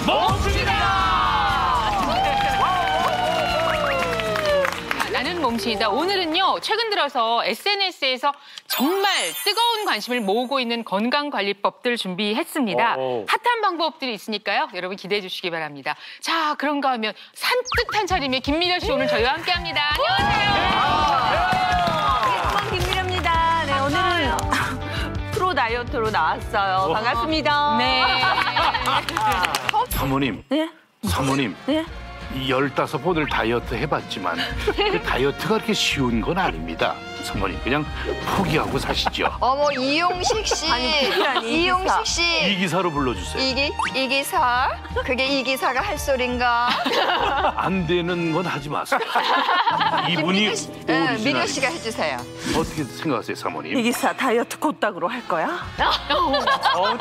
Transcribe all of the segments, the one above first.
몸신이다. 나는 몸신이다. 오늘은요, 최근 들어서 SNS에서 정말 뜨거운 관심을 모으고 있는 건강관리법들 준비했습니다. 핫한 방법들이 있으니까요. 여러분 기대해 주시기 바랍니다. 자, 그런가 하면 산뜻한 차림의 김미려 씨 오늘 저희와 함께합니다. 안녕하세요. 김미려입니다. 네, 오늘은 프로 다이어트로 나왔어요. 반갑습니다. 네. 사모님. 네? 사모님. 네? 이 15번을 다이어트 해봤지만 그 다이어트가 그렇게 쉬운 건 아닙니다. 사모님 그냥 포기하고 사시죠. 어머 이용식 씨, 아니, 이용식 씨. 이 기사로 불러주세요. 이기사? 그게 이기사가 할 소린가? 안 되는 건 하지 마세요. 이분이 네, 미려 씨가 해주세요. 어떻게 생각하세요, 사모님? 이 기사 다이어트 곧다그로 할 거야?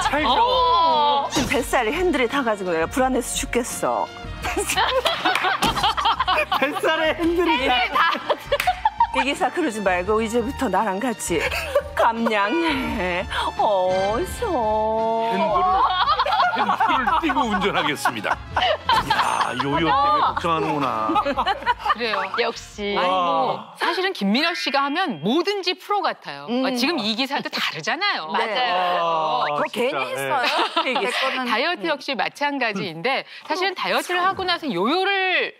찰져. 지금 뱃살이 핸들이 타가지고 내가 불안해서 죽겠어. 뱃살에 핸들이 이 기사 그러지 말고 이제부터 나랑 같이 감량해. 어서. 핸들을 띄고 운전하겠습니다. 야, 요요 때문에 걱정하는구나. 그래요. 역시. 아니 뭐 사실은 김미려 씨가 하면 뭐든지 프로 같아요. 지금 이 기사도 다르잖아요. 맞아요. 저 괜히 했어요. 이 기사. 다이어트 역시 마찬가지인데 사실은 다이어트를 하고 나서 요요를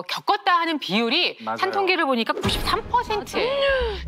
겪었다 하는 비율이 한 통계를 보니까 93%예요.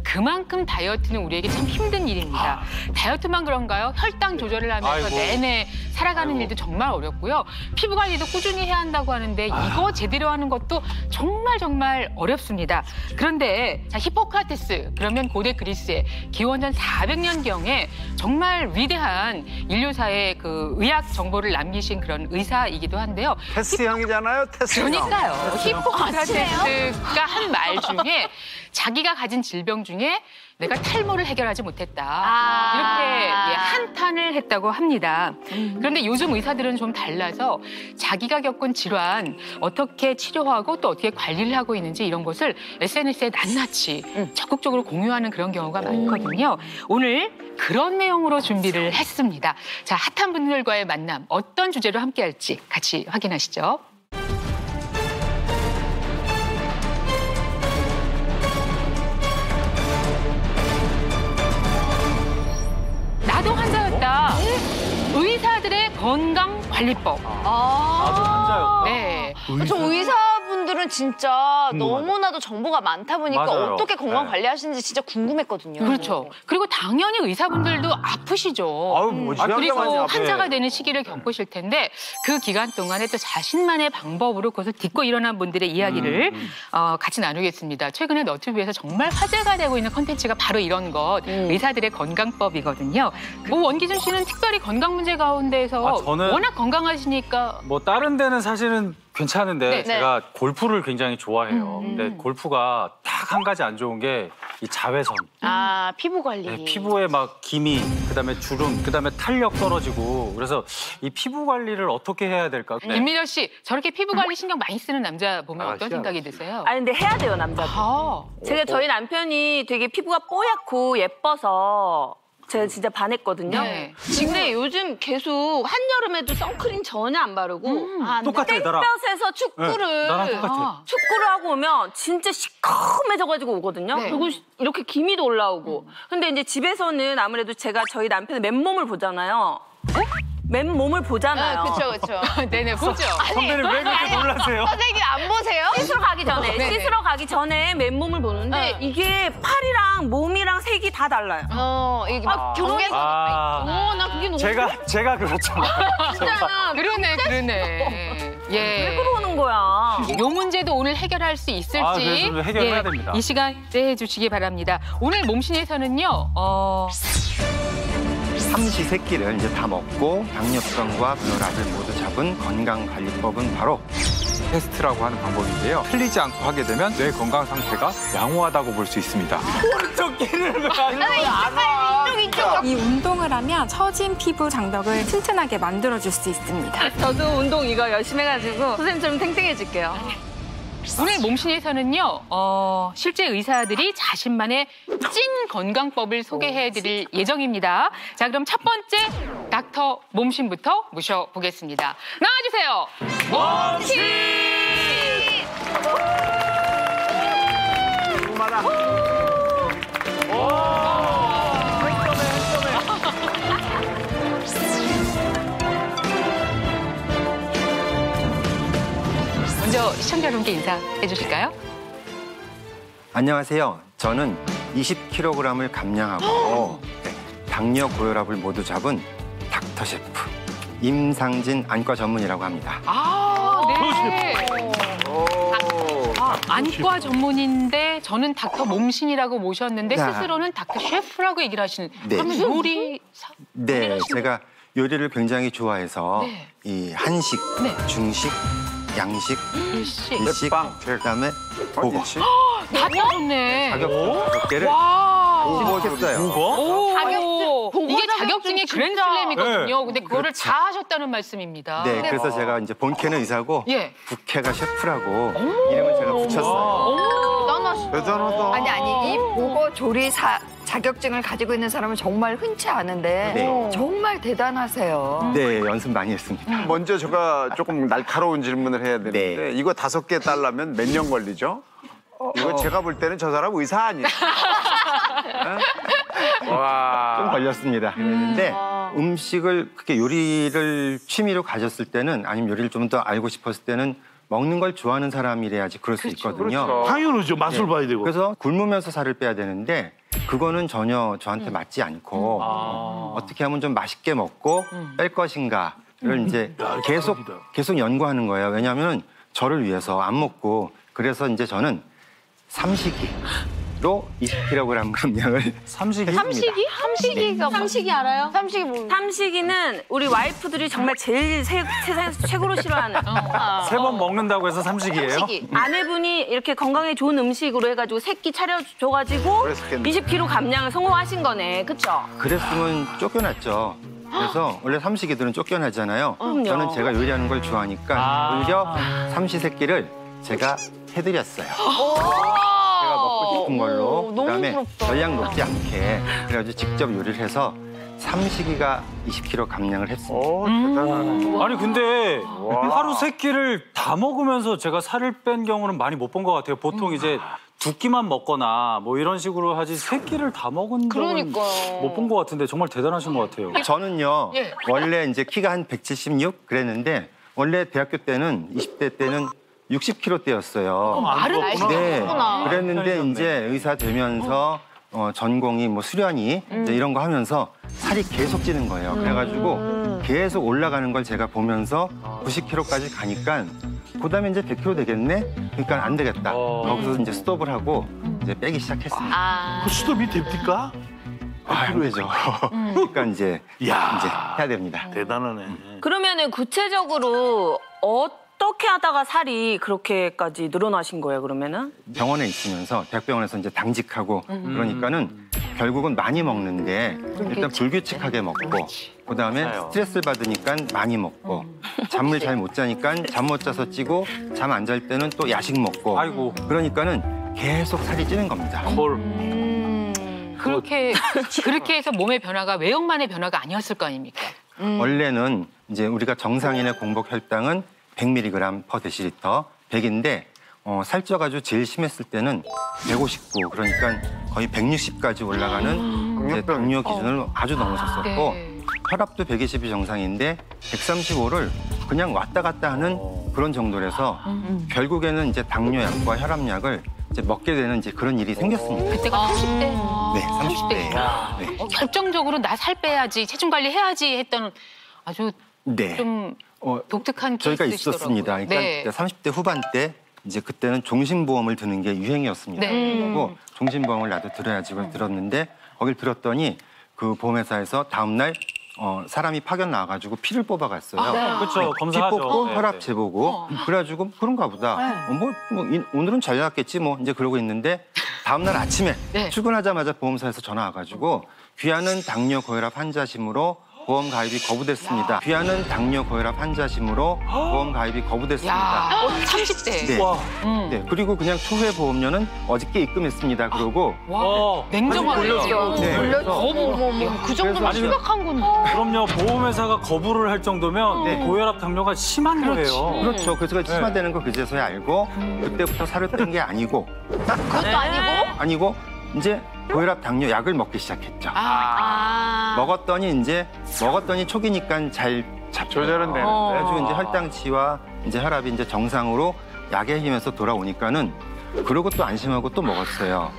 그만큼 다이어트는 우리에게 참 힘든 일입니다. 다이어트만 그런가요? 혈당 조절을 하면서 내내 살아가는 일도 정말 어렵고요. 피부 관리도 꾸준히 해야 한다고 하는데 이거 제대로 하는 것도 정말 어렵습니다. 그런데 자, 히포크라테스 그러면 고대 그리스의 기원전 400년경에 정말 위대한 인류사의 그 의학 정보를 남기신 그런 의사이기도 한데요. 테스 형이잖아요, 테스 형. 그러니까요. 히포크라테스가 한 말 중에 자기가 가진 질병 중에 내가 탈모를 해결하지 못했다. 이렇게 한탄을 했다고 합니다. 그런데 요즘 의사들은 좀 달라서 자기가 겪은 질환 어떻게 치료하고 또 어떻게 관리를 하고 있는지 이런 것을 SNS에 낱낱이 적극적으로 공유하는 그런 경우가 많거든요. 오늘 그런 내용으로 준비를 했습니다. 자, 핫한 분들과의 만남 어떤 주제로 함께할지 같이 확인하시죠. 나도 환자였다. 의사들의 건강관리법. 나도 환자였다. 네. 저 의사분들은 진짜 너무나도 정보가 많다 보니까 맞아요. 어떻게 건강 네. 관리하시는지 진짜 궁금했거든요. 그렇죠. 그리고 당연히 의사분들도 아프시죠. 아유, 뭐 그리고 지난주까지 환자가 앞에. 되는 시기를 겪으실 텐데 그 기간 동안에 또 자신만의 방법으로 그것을 딛고 일어난 분들의 이야기를 같이 나누겠습니다. 최근에 너튜브에서 정말 화제가 되고 있는 콘텐츠가 바로 이런 것, 의사들의 건강법이거든요. 뭐 원기준 씨는 특별히 건강 문제 가운데에서 저는 워낙 건강하시니까 뭐 다른 데는 사실은 괜찮은데 네. 제가 골프를 굉장히 좋아해요. 근데 골프가 딱 한 가지 안 좋은 게 이 자외선. 피부 관리. 네, 피부에 막 기미, 그다음에 주름, 그다음에 탄력 떨어지고 그래서 이 피부 관리를 어떻게 해야 될까? 네. 김미려 씨 저렇게 피부 관리 신경 많이 쓰는 남자 보면 어떤 알았지, 생각이 드세요? 아니 근데 해야 돼요 남자도. 제가 저희 남편이 되게 피부가 뽀얗고 예뻐서 제가 진짜 반했거든요. 네. 근데 요즘 계속 한여름에도 선크림 전혀 안 바르고 똑같아 나랑. 땡볕에서 축구를 나랑 똑같아. 축구를 하고 오면 진짜 시커매져가지고 오거든요. 네. 그리고 이렇게 기미도 올라오고. 근데 이제 집에서는 아무래도 제가 저희 남편의 맨몸을 보잖아요. 맨몸을 보잖아요. 그렇죠. 네네 보죠. 선배님 왜 그렇게 놀라세요? 선생님 안 보세요? 씻으러 가기 전에 네네. 씻으러 가기 전에 맨몸을 보는데 이게 팔이랑 몸이랑 색이 다 달라요. 이게 막 경계선. 나 그게 너무 제가 그렇잖아요. 그러네. 예. 왜 그러는 거야? 요 문제도 오늘 해결할 수 있을지 그래서 해결해야 됩니다. 이 시간에 해주시기 바랍니다. 오늘 몸신에서는요. 삼시세끼를 이제 다 먹고 당뇨병과 고혈압을 모두 잡은 건강관리법은 바로 테스트라고 하는 방법인데요. 틀리지 않고 하게 되면 뇌 건강 상태가 양호하다고 볼 수 있습니다. 이 운동을 하면 처진 피부 장벽을 튼튼하게 만들어줄 수 있습니다. 저도 운동 이거 열심히 해가지고 선생님처럼 탱탱해질게요. 오늘 몸신에서는요. 실제 의사들이 자신만의 찐 건강법을 소개해드릴 예정입니다. 자, 그럼 첫 번째 닥터 몸신부터 모셔보겠습니다. 나와주세요. 몸신! 먼저 시청자 여러분께 인사해 주실까요? 안녕하세요. 저는 20kg을 감량하고 당뇨 고혈압을 모두 잡은 닥터 셰프 임상진 안과 전문이라고 합니다. 네. 안과 전문인데 저는 닥터 몸신이라고 모셨는데 네. 스스로는 닥터 셰프라고 얘기를 하시는. 네. 그러면 요리 네, 제가 요리를 굉장히 좋아해서 네. 이 한식, 네. 중식, 양식, 일식 일식, 그다음에 보거 다 짜셨네. 자격증 5개를 와. 했어요. 오. 자격증. 이게 자격증의 그랜슬램이거든요. 근데 그거를 그렇죠. 다 하셨다는 말씀입니다. 네, 그래서 제가 이제 본캐는 의사고 예. 부캐가 셰프라고 이름을 제가 붙였어요. 대단하다. 아니 이 보고 조리사 자격증을 가지고 있는 사람은 정말 흔치 않은데 네. 정말 대단하세요. 네, 연습 많이 했습니다. 먼저 제가 조금 날카로운 질문을 해야 되는데 네. 이거 5개 따려면 몇 년 걸리죠? 이거 제가 볼 때는 저 사람 의사 아니에요? 좀 걸렸습니다. 그랬는데 음식을 그렇게 요리를 취미로 가졌을 때는 아니면 요리를 좀 더 알고 싶었을 때는 먹는 걸 좋아하는 사람이래야지 그럴 수 있거든요. 당연하죠. 맛을 네. 봐야 되고. 그래서 굶으면서 살을 빼야 되는데 그거는 전혀 저한테 맞지 않고 어떻게 하면 좀 맛있게 먹고 뺄 것인가를 이제 야, 계속 대박이다. 계속 연구하는 거예요. 왜냐하면 저를 위해서 안 먹고 그래서 이제 저는 삼식이로 20kg 감량을 삼식이? 했습니다. 삼식이 알아요? 삼식이 뭐? 삼식이는 우리 와이프들이 정말 제일 세상에서 최고로 싫어하는. 세 번 먹는다고 해서 삼식이에요? 삼식이. 아내분이 이렇게 건강에 좋은 음식으로 해가지고 새끼 차려줘가지고 그랬겠네. 20kg 감량을 성공하신 거네. 그쵸? 그랬으면 쫓겨났죠. 그래서 원래 삼식이들은 쫓겨나잖아요. 그럼요. 저는 제가 요리하는 걸 좋아하니까 오히려 삼시세끼를 제가 해드렸어요. 제가 먹고 싶은 걸로 그다음에 전량 높지 않게 그래가지고 직접 요리를 해서 삼식이가 20kg 감량을 했습니다. 오, 대단하네. 아니 근데 와. 하루 세 끼를 다 먹으면서 제가 살을 뺀 경우는 많이 못 본 것 같아요. 보통 이제 두 끼만 먹거나 뭐 이런 식으로 하지 세 끼를 다 먹은 적은 그러니까요. 못 본 것 같은데 정말 대단하신 것 같아요. 저는요 예. 원래 이제 키가 한 176 그랬는데 원래 대학교 때는 20대 때는 60kg대였어요. 말을 네, 아시구나. 그랬는데 편해졌네. 이제 의사 되면서 전공이 뭐 수련이 이제 이런 거 하면서 살이 계속 찌는 거예요. 그래가지고 계속 올라가는 걸 제가 보면서 90kg까지 가니까 그다음에 이제 100kg 되겠네. 그러니까 안 되겠다. 거기서 이제 스톱을 하고 이제 빼기 시작했습니다. 그 수도비 됩니까? 힘들죠. 그러니까 이제 이야. 해야 됩니다. 대단하네. 그러면은 구체적으로 어떻게 하다가 살이 그렇게까지 늘어나신 거예요, 그러면은? 병원에 있으면서 대학병원에서 이제 당직하고 그러니까는 결국은 많이 먹는데 일단 불규칙하게 먹고 그다음에 스트레스를 받으니까 많이 먹고 잠을 잘 못 자니까 잠 못 자서 찌고 잠 안 잘 때는 또 야식 먹고 아이고. 그러니까는 계속 살이 찌는 겁니다. 그렇게 해서 몸의 변화가 외형만의 변화가 아니었을 거 아닙니까? 원래는 이제 우리가 정상인의 공복 혈당은 100mg per 데시리터 100인데 살쪄가지고 제일 심했을 때는 159 그러니까 거의 160까지 올라가는 이제 당뇨 기준을 아주 넘어섰었고 네. 혈압도 120이 정상인데 135를 그냥 왔다 갔다 하는 그런 정도라서 결국에는 이제 당뇨약과 혈압약을 이제 먹게 되는 이제 그런 일이 생겼습니다. 그때가 30대. 네, 30대예요. 네. 결정적으로 나 살 빼야지, 체중 관리 해야지 했던 아주 네. 좀 독특한 저희가 케이스시더라고요. 있었습니다. 그러니까 네. 30대 후반 때 이제 그때는 종신보험을 드는 게 유행이었습니다. 네. 그리고 종신보험을 나도 들어야지 그걸 들었는데 거길 들었더니 그 보험회사에서 다음 날 사람이 파견 나와가지고 피를 뽑아갔어요. 그렇죠. 피 검사하죠. 뽑고 네, 혈압 네. 재보고 그래가지고 그런가 보다. 오늘은 잘 나왔겠지 뭐 이제 그러고 있는데 다음 날 아침에 네. 출근하자마자 보험사에서 전화 와가지고 귀하는 당뇨 고혈압 환자심으로 보험 가입이 거부됐습니다. 귀하는 당뇨 고혈압 환자시므로 보험 가입이 거부됐습니다. 30대. 네. 네. 그리고 그냥 추후에 보험료는 어저께 입금했습니다. 그러고 냉정하게. 네. 어머머머. 그 정도면 아니, 심각한 건데. 그럼요. 보험회사가 거부를 할 정도면 네. 고혈압 당뇨가 심한 거예요. 그렇죠. 그래서 심화되는 거 그제서야 알고 그때부터 살을 뺀 게 아니고 그것도 아니고? 이제 고혈압 당뇨 약을 먹기 시작했죠. 먹었더니 초기니까 잘 조절은 되는데. 그래가지고 이제 혈당치와 이제 혈압이 이제 정상으로 약의 힘에서 돌아오니까는 그러고 또 안심하고 또 먹었어요.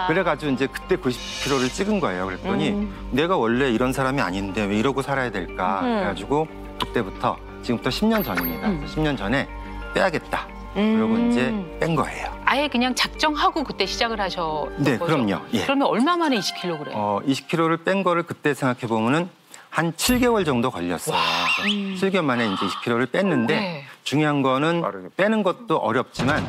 그래가지고 이제 그때 90kg를 찍은 거예요. 그랬더니 내가 원래 이런 사람이 아닌데 왜 이러고 살아야 될까? 그래가지고 그때부터 지금부터 10년 전입니다. 10년 전에 빼야겠다. 그러고 이제 뺀 거예요. 아예 그냥 작정하고 그때 시작을 하셨던 네, 거죠? 그럼요. 예. 그러면 얼마 만에 20kg? 20kg를 뺀 거를 그때 생각해 보면은 한 7개월 정도 걸렸어요. 7개월 만에 이제 20kg를 뺐는데 네. 중요한 거는 빼는 것도 어렵지만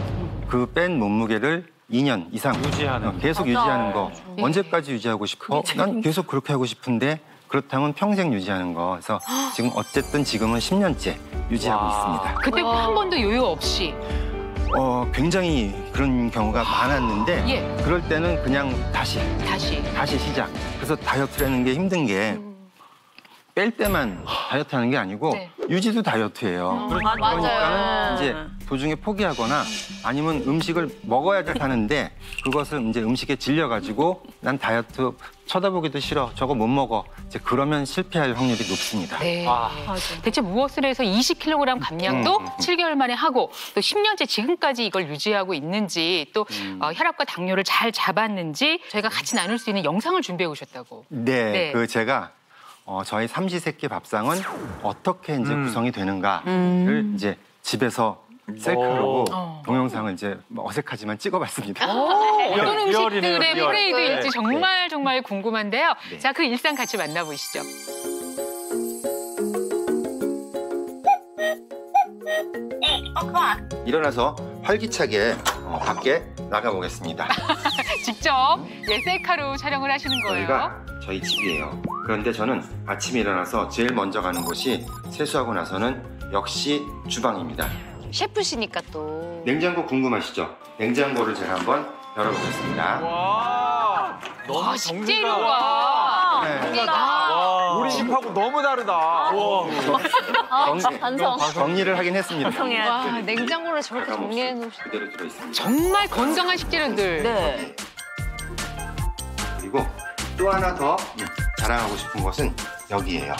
그 뺀 몸무게를 2년 이상 유지하는 계속 유지하는 거. 언제까지 유지하고 싶어? 난 계속 그렇게 하고 싶은데 그렇다면 평생 유지하는 거. 그래서 지금 어쨌든 지금은 10년째 유지하고 있습니다. 그때 한 번도 요요 없이? 굉장히 그런 경우가 많았는데 예. 그럴 때는 그냥 다시 시작. 그래서 다이어트라는 게 힘든 게 뺄 때만 다이어트 하는 게 아니고 유지도 다이어트예요. 그러니까 이제 도중에 포기하거나 아니면 음식을 먹어야지 하는데 그것을 이제 음식에 질려가지고 난 다이어트 쳐다보기도 싫어. 저거 못 먹어. 이제 그러면 실패할 확률이 높습니다. 네. 대체 무엇을 해서 20kg 감량도 7개월 만에 하고 또 10년째 지금까지 이걸 유지하고 있는지 또 혈압과 당뇨를 잘 잡았는지 저희가 같이 나눌 수 있는 영상을 준비해 오셨다고. 네. 그 제가 저희 삼시세끼 밥상은 어떻게 이제 구성이 되는가를 이제 집에서 셀카로 동영상을 이제 어색하지만 찍어봤습니다. 어떤 음식들의 프레이드일지 네. 정말 궁금한데요. 네. 자, 그 일상 같이 만나보시죠. 일어나서 활기차게 밖에 나가보겠습니다. 직접 셀카로 촬영을 하시는 거예요. 여기가 저희 집이에요. 그런데 저는 아침에 일어나서 제일 먼저 가는 곳이 세수하고 나서는 역시 주방입니다. 셰프시니까 또. 냉장고 궁금하시죠? 냉장고를 제가 한번 열어보겠습니다. 너무 식재료가. 우리 집하고 너무 다르다. 정리를 하긴 했습니다. 와, 냉장고를 저렇게 정리해 놓으시. 그대로 들어있습니다. 정말 건강한 식재료들. 네. 그리고 또 하나 더 자랑하고 싶은 것은 여기예요.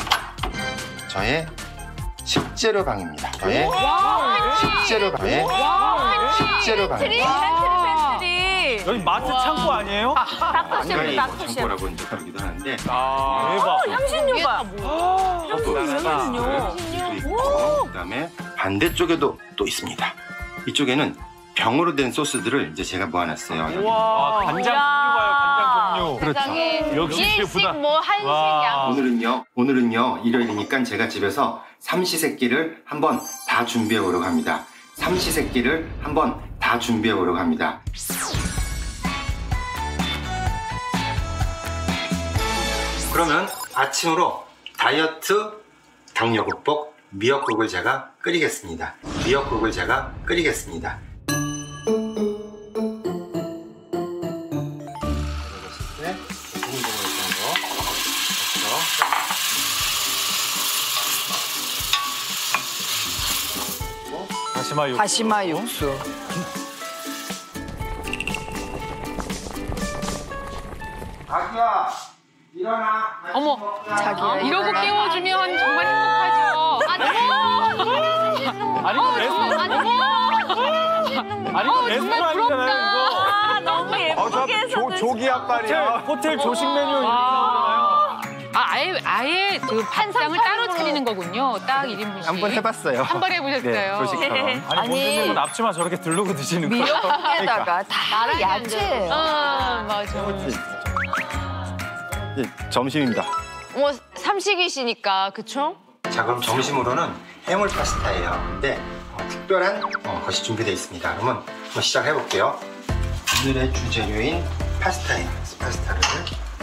저의 식재료 방입니다. 저의 식재료 방입니다. 여기 마트 창고 아니에요? 안가리 창고라고 이제 부르기도 하는데 대박. 향신료가. 향신료 있고 그다음에 반대쪽에도 또 있습니다. 이쪽에는 병으로 된 소스들을 이제 제가 모아놨어요. 와, 간장 종류가요, 간장 종류. 그렇죠. 역시 셰프다. 뭐 한식 양. 오늘은요 일요일이니까 제가 집에서 삼시세끼를 한번 다 준비해 보려고 합니다. 삼시세끼를 한번 다 준비해 보려고 합니다. 그러면 아침으로 다이어트 당뇨 극복 미역국을 제가 끓이겠습니다. 다시마 육수. 자기야 일어나. 어머, 자기야, 이러고 깨워주면 정말 행복하죠. 아니, 이거 레스토랑이잖아요, 이거. 너무 예쁘게 해서. 조기 앞발이야. 호텔 조식 메뉴 이렇게 나오잖아요. 아예 그 판상을 따로 차리는 거군요. 딱 1인분씩. 한번 해봤어요. 한번 해보셨어요. 네, 조식처럼. 아니, 본인은 앞치마 저렇게 들르고 드시는 거예요? 미역국에다가 다 야채예요. 맞아. 점심입니다. 뭐 삼식이시니까 그쵸? 자, 그럼 점심으로는 해물 파스타예요. 근데 특별한 것이 준비되어 있습니다. 그러면 한번 시작해 볼게요. 오늘의 주재료인 파스타예요. 파스타를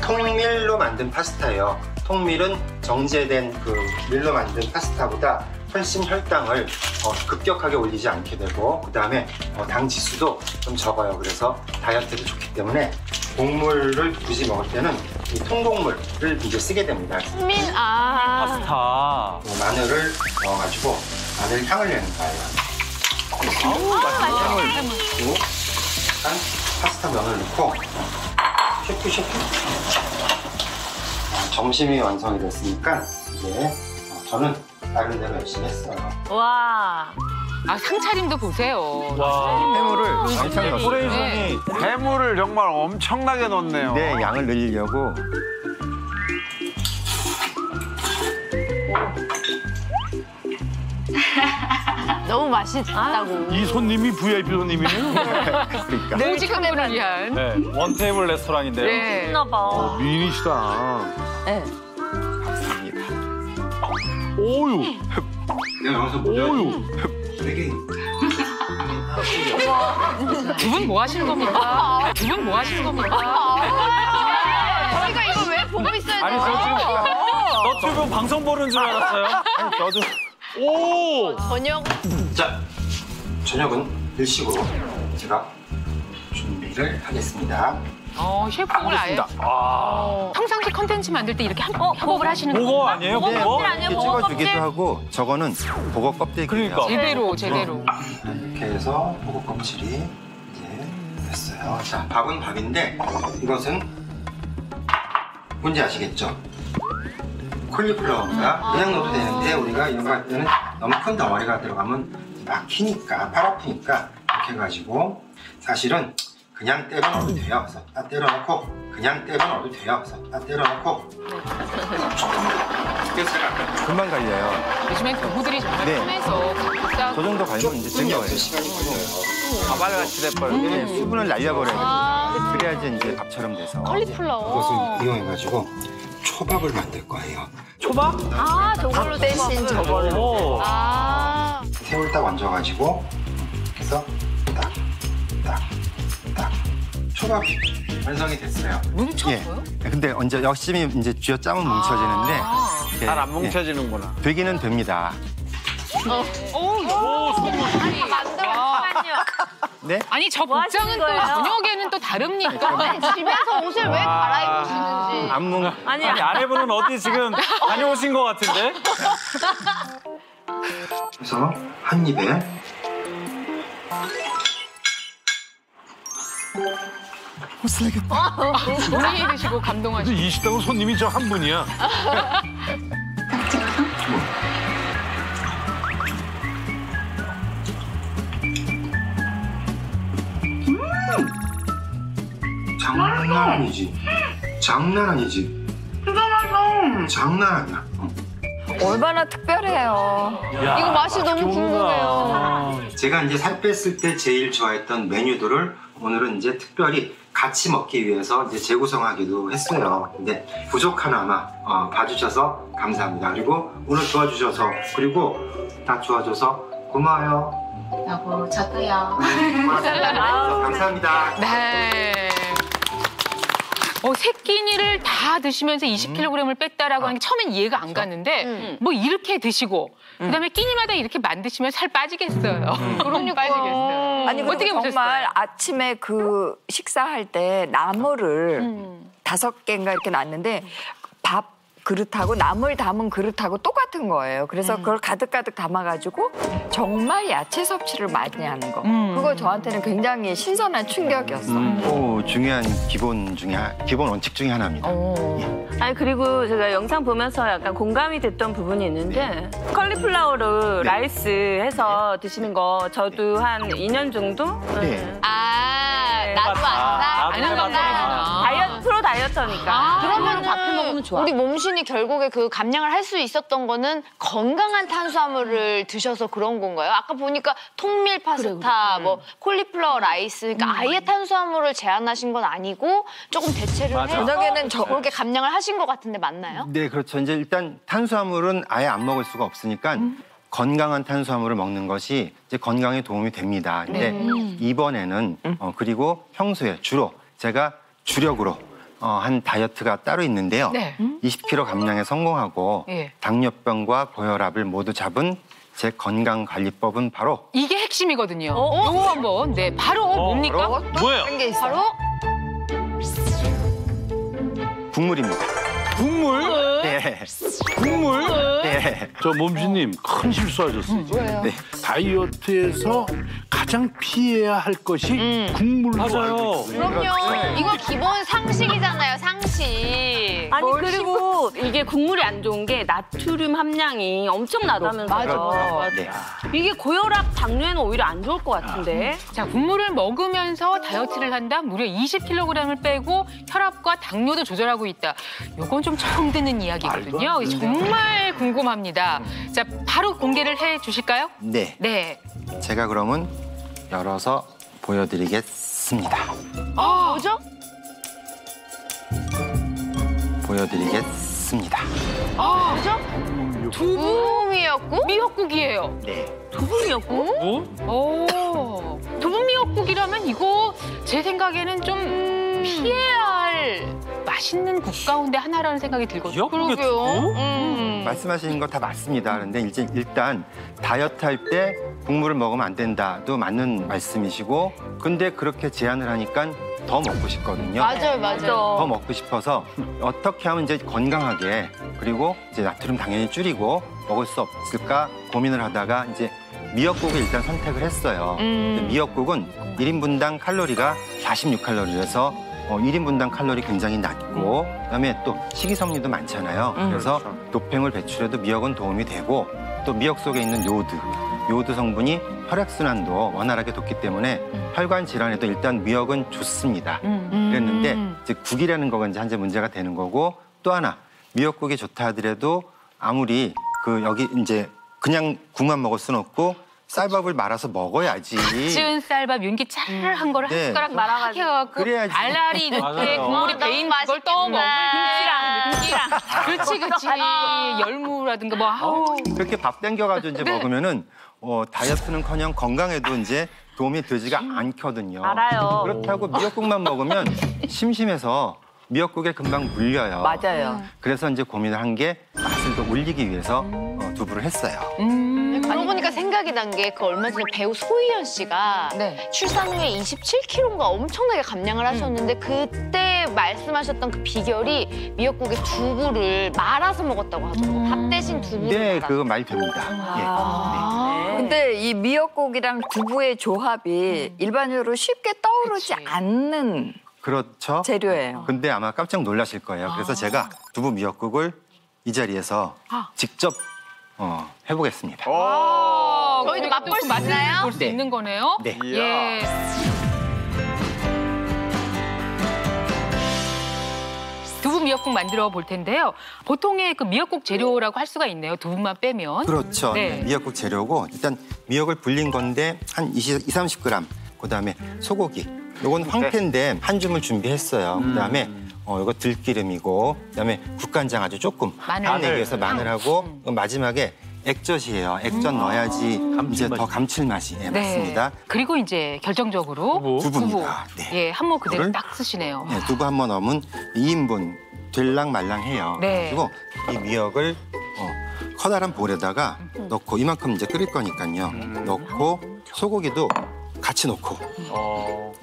통밀로 만든 파스타예요. 통밀은 정제된 그 밀로 만든 파스타보다 훨씬 혈당을 급격하게 올리지 않게 되고 그다음에 당 지수도 좀 적어요. 그래서 다이어트에도 좋기 때문에 곡물을 굳이 먹을 때는 이 통곡물을 이제 쓰게 됩니다. 파스타. 마늘을 넣어가지고 마늘 향을 내는 거예요. 향을 넣고 일단 파스타 면을 넣고 쉐프. 점심이 완성이 됐으니까 이제 저는 다른 데로 열심히 했어요. 와. 아, 상차림도 보세요. 해물을 많이 넣었어요. 오레이션이 해물을 정말 엄청나게 넣었네요. 네, 양을 늘리려고. 너무 맛있다고. 이 손님이 VIP 손님이네요. 그러니까. 오직 한 분을 위한. 네, 원테이블 레스토랑인데요. 네. 했나봐. 미인이시다. 네. 오유. 내가 여기서 오유. 되게 두 분 뭐 하시는 겁니까? 두 분 뭐 하시는 겁니까? 저희가 이걸 왜 보고 있어야 아니, 저 지금 너튜브 방송 보는 줄 알았어요. 저도. 오. 저녁 자, 저녁은 일식으로 제가 준비를 하겠습니다. 셰프를 아예 평상시 컨텐츠 만들 때 이렇게 협업을 하시는 보거 겁니까? 아니에요? 보거 보거? 껍질 아니에요? 이렇게 보거 찍어주기도 껍질? 하고 저거는 보거 껍데기. 그러니까. 제대로. 이렇게 해서 보거 껍질이 이제 됐어요. 자, 밥은 밥인데 이것은 뭔지 아시겠죠? 콜리플라워입니다. 그냥 넣어도 되는데 우리가 이런 거 할 때는 너무 큰 덩어리가 들어가면 막히니까 팔 아프니까 이렇게 해가지고 사실은 그냥 때려 넣어도 돼요. 그래서 딱 때려 넣고 그냥 때려 넣어도 돼요. 그래서 딱 때려 넣고 금방 갈려요. 요즘엔 두부들이 정말 네. 편해서 저 정도 갈면 이제 된 거예요. 시간이 걸려요. 가발같이 돼버려. 네, 수분을 날려버려야 돼요. 그래야지 이제 밥처럼 돼서. 컬리플라워. 이것을 이용해가지고 초밥을 만들 거예요. 초밥? 아, 저걸로 밥 대신 저거를. 오. 아. 새우를 딱 얹어가지고 해서 딱 초밥이 완성이 됐어요. 뭉쳤어요? 근데 언제 열심히 이제 쥐어 짜면 뭉쳐지는데 이렇게, 잘 안 뭉쳐지는구나. 되기는 됩니다. 네? 아니 저 뭐 복장은 하시는 또 거예요? 저녁에는 또 다릅니까? 집에서 옷을 왜 갈아입으시는지. 안 뭉. 아니, 아내분은 어디 지금 다녀오신 것 같은데? 그래서 한 입에 본인이 드시고 감동하시고. 이 식당은 손님이 저 한 분이야. 장난 아니지. 장난 아니지. 장난 아니야. 얼마나 특별해요. 야, 이거 맛이 너무 궁금해요. 제가 이제 살 뺐을 때 제일 좋아했던 메뉴들을 오늘은 이제 특별히 같이 먹기 위해서 이제 재구성하기도 했어요. 근데 부족하나마 봐주셔서 감사합니다. 그리고 오늘 도와주셔서 그리고 다 도와줘서 고마워요. 여보, 저도요. 감사합니다. 네. 세 끼니를 다 드시면서 20kg을 뺐다라고 하는 게 처음엔 이해가 안 갔는데 뭐 이렇게 드시고 그다음에 끼니마다 이렇게 만드시면 살 빠지겠어요. 그럼요, 빠지겠어요. 아니 근데 어떻게 정말 보셨어요? 아침에 그 식사할 때 나물을 5개인가 이렇게 놨는데 밥 그릇하고 나물 담은 그릇하고 똑같은 거예요. 그래서 그걸 가득가득 담아가지고 정말 야채 섭취를 많이 하는 거. 그거 저한테는 굉장히 신선한 충격이었어요. 중요한 기본 원칙 중에 하나입니다. 아니 그리고 제가 영상 보면서 약간 공감이 됐던 부분이 있는데 컬리플라워로 라이스 해서 드시는 거 저도 한 2년 정도? 네. 나도 안다. 나도 아는 해봤다. 건가요? 프로 다이어터니까. 그러면 밥해 먹으면 좋아. 우리 몸신이 결국에 그 감량을 할 수 있었던 거는 건강한 탄수화물을 드셔서 그런 건가요? 아까 보니까 통밀 파스타, 뭐 콜리플라워 라이스, 그러니까 아예 탄수화물을 제한하신 건 아니고 조금 대체를 해서 저녁에는 그렇게 감량을 하신 것 같은데 맞나요? 네, 그렇죠. 이제 일단 탄수화물은 아예 안 먹을 수가 없으니까 건강한 탄수화물을 먹는 것이 이제 건강에 도움이 됩니다. 근데 이번에는 그리고 평소에 주로 제가 주력으로 한 다이어트가 따로 있는데요. 네. 20kg 감량에 성공하고 예. 당뇨병과 고혈압을 모두 잡은 제 건강관리법은 바로 이게 핵심이거든요. 요거 한번 네 바로 뭡니까? 뭐예요? 바로 국물입니다. 국물? 네. 국물? 네. 저 몸주님 큰 실수하셨어요. 뭐예요? 네. 다이어트에서 가장 피해야 할 것이 국물로 맞아요. 알고 있거든요. 그럼요. 이거 기본 상식이잖아요. 상식. 아니 그리고 이게 국물이 안 좋은 게 나트륨 함량이 엄청나다면서요. 네. 이게 고혈압, 당뇨에는 오히려 안 좋을 것 같은데. 자, 국물을 먹으면서 다이어트를 한다. 무려 20kg을 빼고 혈압과 당뇨도 조절하고 있다. 요건 좀 처음 듣는 이야기거든요. 정말 궁금합니다. 자, 바로 공개를 해 주실까요? 네. 네. 제가 그러면 열어서 보여드리겠습니다. 뭐죠? 보여드리겠습니다. 뭐죠? 두부 미역국? 미역국이에요. 네. 두부 미역국? 오. 두부 미역국이라면 이거 제 생각에는 좀 피해야 할 맛있는 국 가운데 하나라는 생각이 들거든요. 미역국에 두부? 말씀하시는 거 다 맞습니다. 그런데 이제 일단 다이어트 할 때 국물을 먹으면 안 된다도 맞는 말씀이시고, 근데 그렇게 제한을 하니까 더 먹고 싶거든요. 맞아요, 맞아요. 더 먹고 싶어서 어떻게 하면 이제 건강하게, 그리고 이제 나트륨 당연히 줄이고 먹을 수 없을까 고민을 하다가 이제 미역국을 일단 선택을 했어요. 근데 미역국은 1인분당 칼로리가 46칼로리라서 1인분당 칼로리 굉장히 낮고, 그다음에 또 식이섬유도 많잖아요. 그래서 노폐물 배출에도 미역은 도움이 되고, 또 미역 속에 있는 요오드 성분이 혈액순환도 원활하게 돕기 때문에 혈관 질환에도 일단 미역은 좋습니다. 그랬는데 이제 국이라는 거가 이제 현재 문제가 되는 거고, 또 하나 미역국이 좋다 하더라도 아무리 여기 이제 그냥 국만 먹을 수는 없고 쌀밥을 말아서 먹어야지. 찌은 쌀밥 윤기 찰한 거를 한 네. 숟가락 말아가지고 해갖고 그래야지. 알알이 이렇게 맞아요. 국물이 너무 배인 그걸 떠 먹을 김치랑. 그렇지. 열무라든가 뭐 아우. 그렇게 밥 땡겨가지고 이제 먹으면은 다이어트는커녕 건강에도 이제 도움이 되지가 않거든요. 알아요. 그렇다고 미역국만 먹으면 심심해서 미역국에 금방 물려요. 맞아요. 그래서 이제 고민을 한 게 맛을 더 올리기 위해서 두부를 했어요. 그러고 보니까 생각이 난 게 그 얼마 전에 배우 소희연 씨가 네. 출산 후에 27kg인가 엄청나게 감량을 하셨는데 그때 말씀하셨던 그 비결이 미역국에 두부를 말아서 먹었다고 하더라고요. 밥 대신 두부를 네, 말아서. 그거 말 됩니다. 근데 이 미역국이랑 두부의 조합이 일반적으로 쉽게 떠오르지 않는 그렇죠. 재료예요. 근데 아마 깜짝 놀라실 거예요. 그래서 제가 두부 미역국을 이 자리에서 직접 해보겠습니다. 저희도 맛볼 수 맛을 있나요? 볼 수 네. 있는 거네요. 네. 예. 두부 미역국 만들어 볼 텐데요. 보통의 그 미역국 재료라고 할 수가 있네요. 두부만 빼면. 그렇죠. 네. 네, 미역국 재료고 일단 미역을 불린 건데 한 20-30g. 그다음에 소고기. 요건 황태인데 한 줌을 준비했어요. 그다음에 요거 들기름이고, 그다음에 국간장 아주 조금 마늘. 간 내기 위해서 마늘하고, 마지막에 액젓이에요. 액젓 넣어야지 이제 더 감칠맛이 맞습니다. 그리고 이제 결정적으로 두부입니다. 네. 예, 한모 그대로 두부를 딱 쓰시네요. 네, 두부 한 번 넣으면 2인분 될랑말랑해요. 네. 그리고 이 미역을 커다란 볼에다가 넣고, 이만큼 이제 끓일 거니까요. 넣고 소고기도 같이 넣고,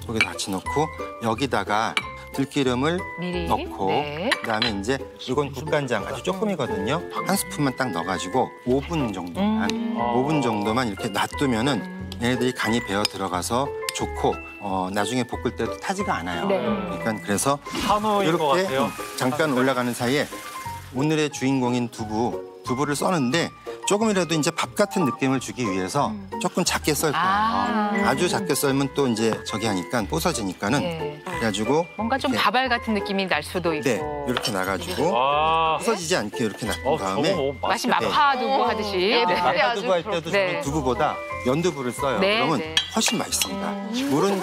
소고기도 같이 넣고, 여기다가 들기름을 미리. 넣고, 네. 그다음에 이제 이건 국간장 아주 조금이거든요. 한 스푼만 딱 넣어가지고 5분 정도만, 5분 정도만 이렇게 놔두면은 얘네들이 간이 배어 들어가서 좋고, 나중에 볶을 때도 타지가 않아요. 네. 그러니까 그래서 한우인 것 이렇게 같아요. 잠깐 올라가는 사이에 오늘의 주인공인 두부를 써는데 조금이라도 이제 밥 같은 느낌을 주기 위해서 조금 작게 썰 거예요. 아주 작게 썰면 또 이제 저기 하니까 부서지니까는. 네. 그래가지고 뭔가 좀 이렇게, 밥알 같은 느낌이 날 수도 있고. 네, 이렇게 놔가지고 와. 부서지지 않게 이렇게 놔둔 저거 다음에 뭐 맛이 맛있겠다. 마파두부 하듯이. 네. 네. 마파두부 할 때도 네. 저는 두부보다 연두부를 써요. 네, 그러면 네. 훨씬 맛있습니다. 물은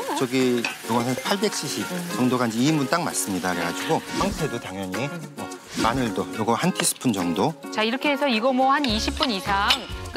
이건 한 800cc 정도가 이제 2인분 딱 맞습니다. 그래가지고 황태도 당연히, 마늘도 요거 한 티스푼 정도. 자, 이렇게 해서 이거 뭐 한 20분 이상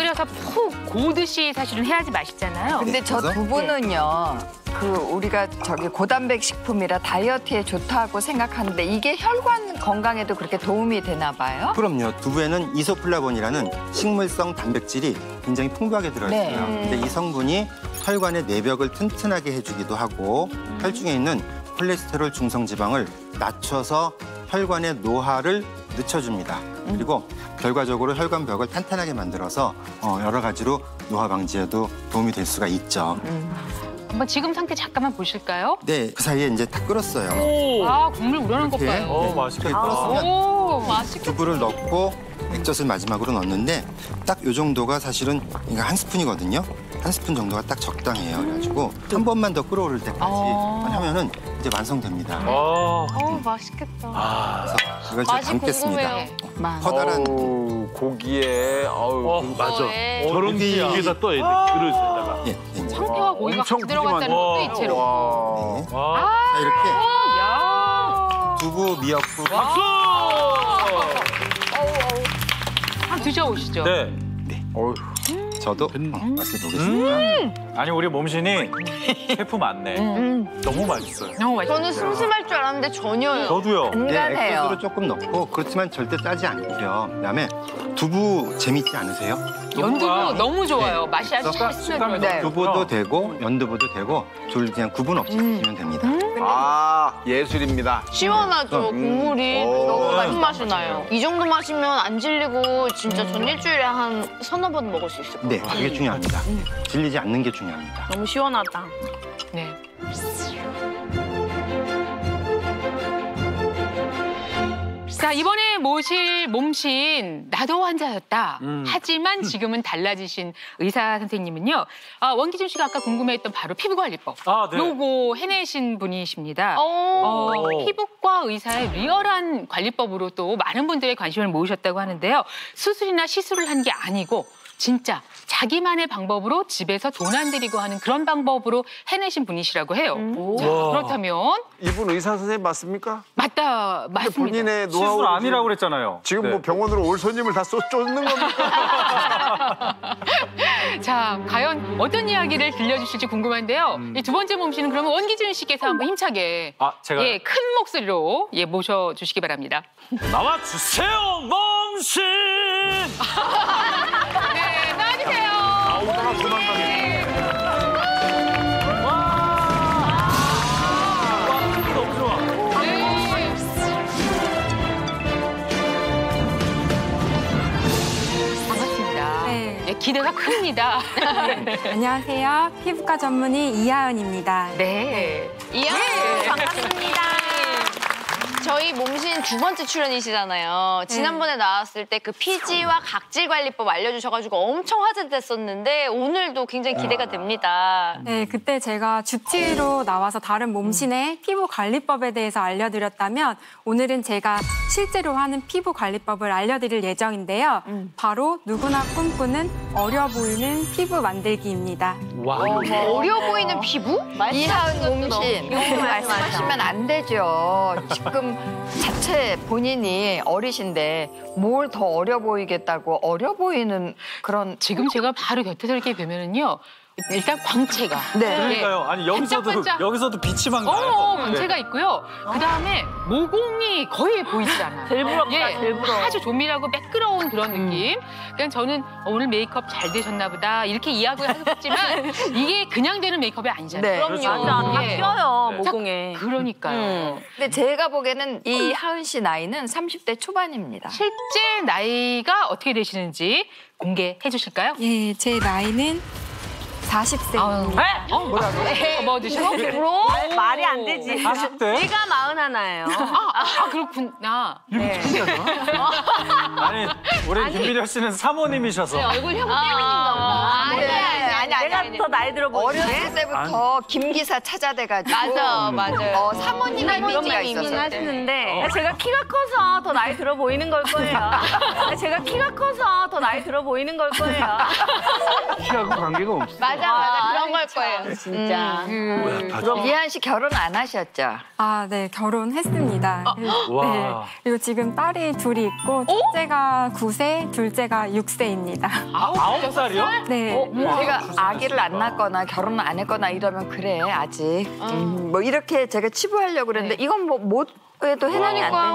끓여서 푹 고듯이 사실은 해야지 맛있잖아요. 근데 저 두부는요. 그 우리가 저기 고단백 식품이라 다이어트에 좋다고 생각하는데 이게 혈관 건강에도 그렇게 도움이 되나 봐요? 그럼요. 두부에는 이소플라본이라는 식물성 단백질이 굉장히 풍부하게 들어있어요. 근데 이 성분이 혈관의 내벽을 튼튼하게 해주기도 하고 혈중에 있는 콜레스테롤 중성 지방을 낮춰서 혈관의 노화를 늦춰줍니다. 그리고 결과적으로 혈관벽을 탄탄하게 만들어서 여러 가지로 노화 방지에도 도움이 될 수가 있죠. 한번 지금 상태 잠깐만 보실까요? 네, 그 사이에 이제 다 끓었어요. 아, 국물 우러는 것 이렇게, 봐요. 맛있겠다. 끓었으면 오, 맛있겠다. 두부를 넣고 액젓을 마지막으로 넣는데 딱 이 정도가 사실은 이거 한 스푼이거든요. 한 스푼 정도가 딱 적당해요. 그래가지고 한 번만 더 끓어오를 때까지 하면은 이제 완성됩니다. 맛있겠다. 그래서 이걸 제가 맛이 담겠습니다. 궁금해요. 커다란 고기에 맞아. 어, 저런 게 위에다 떠야 돼. 그릇에다가. 예, 이제 상태와 고기가 같이 들어갔다는 것도 이채로. 와. 자, 이렇게 야. 두부 미역국 한번 드셔보시죠. 네. 저도 맛을 보겠습니다. 아니 우리 몸신이 셰프 맞네. 너무 맛있어요. 너무 맛있어요. 저는 슴슴할 줄 알았는데 전혀요. 저도요. 네, 간해요. 액젓으로 조금 넣고 그렇지만 절대 짜지 않고요. 그다음에 두부 재밌지 않으세요? 연두부 너무 좋아요. 네. 맛이 아주 잘 식감이 스며들어요. 너무 두부도 되고 연두부도 되고 둘 그냥 구분 없이 드시면 됩니다. 아, 예술입니다. 시원하죠, 국물이. 오. 너무 맛있는 맛이 나요. 이 정도 마시면 안 질리고 진짜 전 일주일에 한 서너 번 먹을 수 있을 것 같아요. 네, 그게 중요합니다. 질리지 않는 게 중요합니다. 너무 시원하다. 네. 자, 이번에 모실 몸신 나도 환자였다. 하지만 지금은 달라지신 의사 선생님은요. 원기준 씨가 아까 궁금해했던 바로 피부관리법. 아, 네. 요거 해내신 분이십니다. 오. 피부과 의사의 리얼한 관리법으로 또 많은 분들의 관심을 모으셨다고 하는데요. 수술이나 시술을 한 게 아니고 진짜 자기만의 방법으로 집에서 돈 안 들이고 하는 그런 방법으로 해내신 분이시라고 해요. 자, 그렇다면 이분 의사 선생님 맞습니까? 맞습니다. 본인의 시술 노하우 아니라고 그랬잖아요. 지금 네. 뭐 병원으로 올 손님을 다 쫓는 겁니까? 자, 과연 어떤 이야기를 들려주실지 궁금한데요. 이 두 번째 몸씨는 그러면 원기준 씨께서 한번 힘차게 제가 예, 큰 목소리로 모셔주시기 바랍니다. 나와주세요, 몸신! 네, 나와주세요. 오다가 도망가겠네. 너무 좋아. 반갑습니다. 네. 예, 기대가 큽니다. 안녕하세요. 피부과 전문의 이하은입니다. 네. 이야, 반갑습니다. 저희 몸신 두 번째 출연이시잖아요. 지난번에 나왔을 때 그 피지와 각질 관리법 알려주셔가지고 엄청 화제됐었는데 오늘도 굉장히 기대가 됩니다. 네, 그때 제가 주치의로 나와서 다른 몸신의 피부 관리법에 대해서 알려드렸다면 오늘은 제가 실제로 하는 피부 관리법을 알려드릴 예정인데요. 바로 누구나 꿈꾸는 어려 보이는 피부 만들기입니다. 어려 보이는 피부? 이하은 몸신 이렇게 말씀하시면 안 되죠. 지금 자체 본인이 어리신데 뭘 더 어려 보이겠다고 어려 보이는 그런 지금 제가 바로 곁에서 이렇게 보면은요. 일단 광채가. 네. 그러니까요. 아니 여기서도 빛이 막 나요. 광채가 있고요. 그다음에 모공이 거의 보이지 않아요. 덜 부럽다, 덜 부러워. 아주 조밀하고 매끄러운 그런 느낌. 그냥 저는 오늘 메이크업 잘 되셨나 보다 이렇게 이야기하셨지만 이게 그냥 되는 메이크업이 아니잖아요. 네. 그럼요. 맞아, 다 예. 껴요, 모공에. 그러니까요. 근데 제가 보기에는 이 하은 씨 나이는 30대 초반입니다. 실제 나이가 어떻게 되시는지 공개해 주실까요? 예, 제 나이는 40세입니다. 뭐라고? 뭐 드시고? 말이 안 되지. 40대? 내가 41이에요. 그렇구나. 아니 우리 김미려 씨는 사모님이셔서. 얼굴 형 때문인가 봐. 내가 더 나이 들어 보이는데? 어렸을 때부터 김기사 찾아대가지고 맞아요. 사모님의 이미지가 있었어요. 하시는데 제가 키가 커서 더 나이 들어 보이는 걸 거예요. 제가 키가 커서 더 나이 들어 보이는 걸 거예요. 키하고 관계가 없어. 맞아. 그런 걸 거예요. 진짜. 그럼 이한 씨 결혼 안 하셨죠? 아, 네, 결혼했습니다. 와. 네, 그리고 지금 딸이 둘이 있고 첫째가 9세, 둘째가 6세입니다. 9살이요? 네. 제가 아기를 안 낳거나 결혼 안 했거나 이러면 그래 아직 뭐 이렇게 제가 치부하려고 그랬는데 이건 뭐 못 해도 해당이 안 되니까.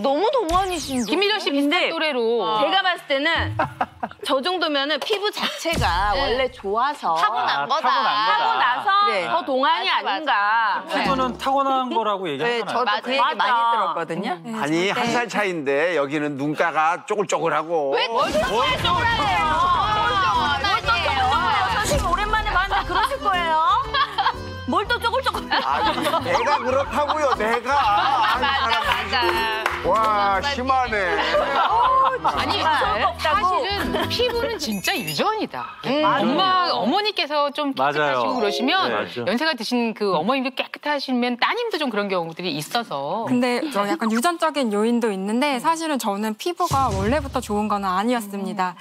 너무 동안이신데. 김미정 씨 비슷한 또래로. 제가 봤을 때는 저 정도면은 피부 자체가 원래 좋아서 타고난 거다. 하고 나서 그래. 더 동안이 맞아. 아닌가. 피부는 타고난 거라고 네, 얘기하잖아요. 저도 그 얘기 많이 들었거든요. 네, 아니 절대- 한 살 차인데 여기는 눈가가 쪼글쪼글하고. 뭘 선생님 오랜만에 봤는데 그러실 거예요? 뭘 또 쪼글쪼글. 아니, 내가 그렇다고요. 내가. 맞아. 와 심하네. 아니 사실은 피부는 진짜 유전이다. 어머니께서 좀 깨끗하시고 맞아요. 그러시면 네, 맞죠. 연세가 드신 그 어머님도 깨끗하시면 따님도 좀 그런 경우들이 있어서. 근데 저 약간 유전적인 요인도 있는데 사실은 저는 피부가 원래부터 좋은 건 아니었습니다.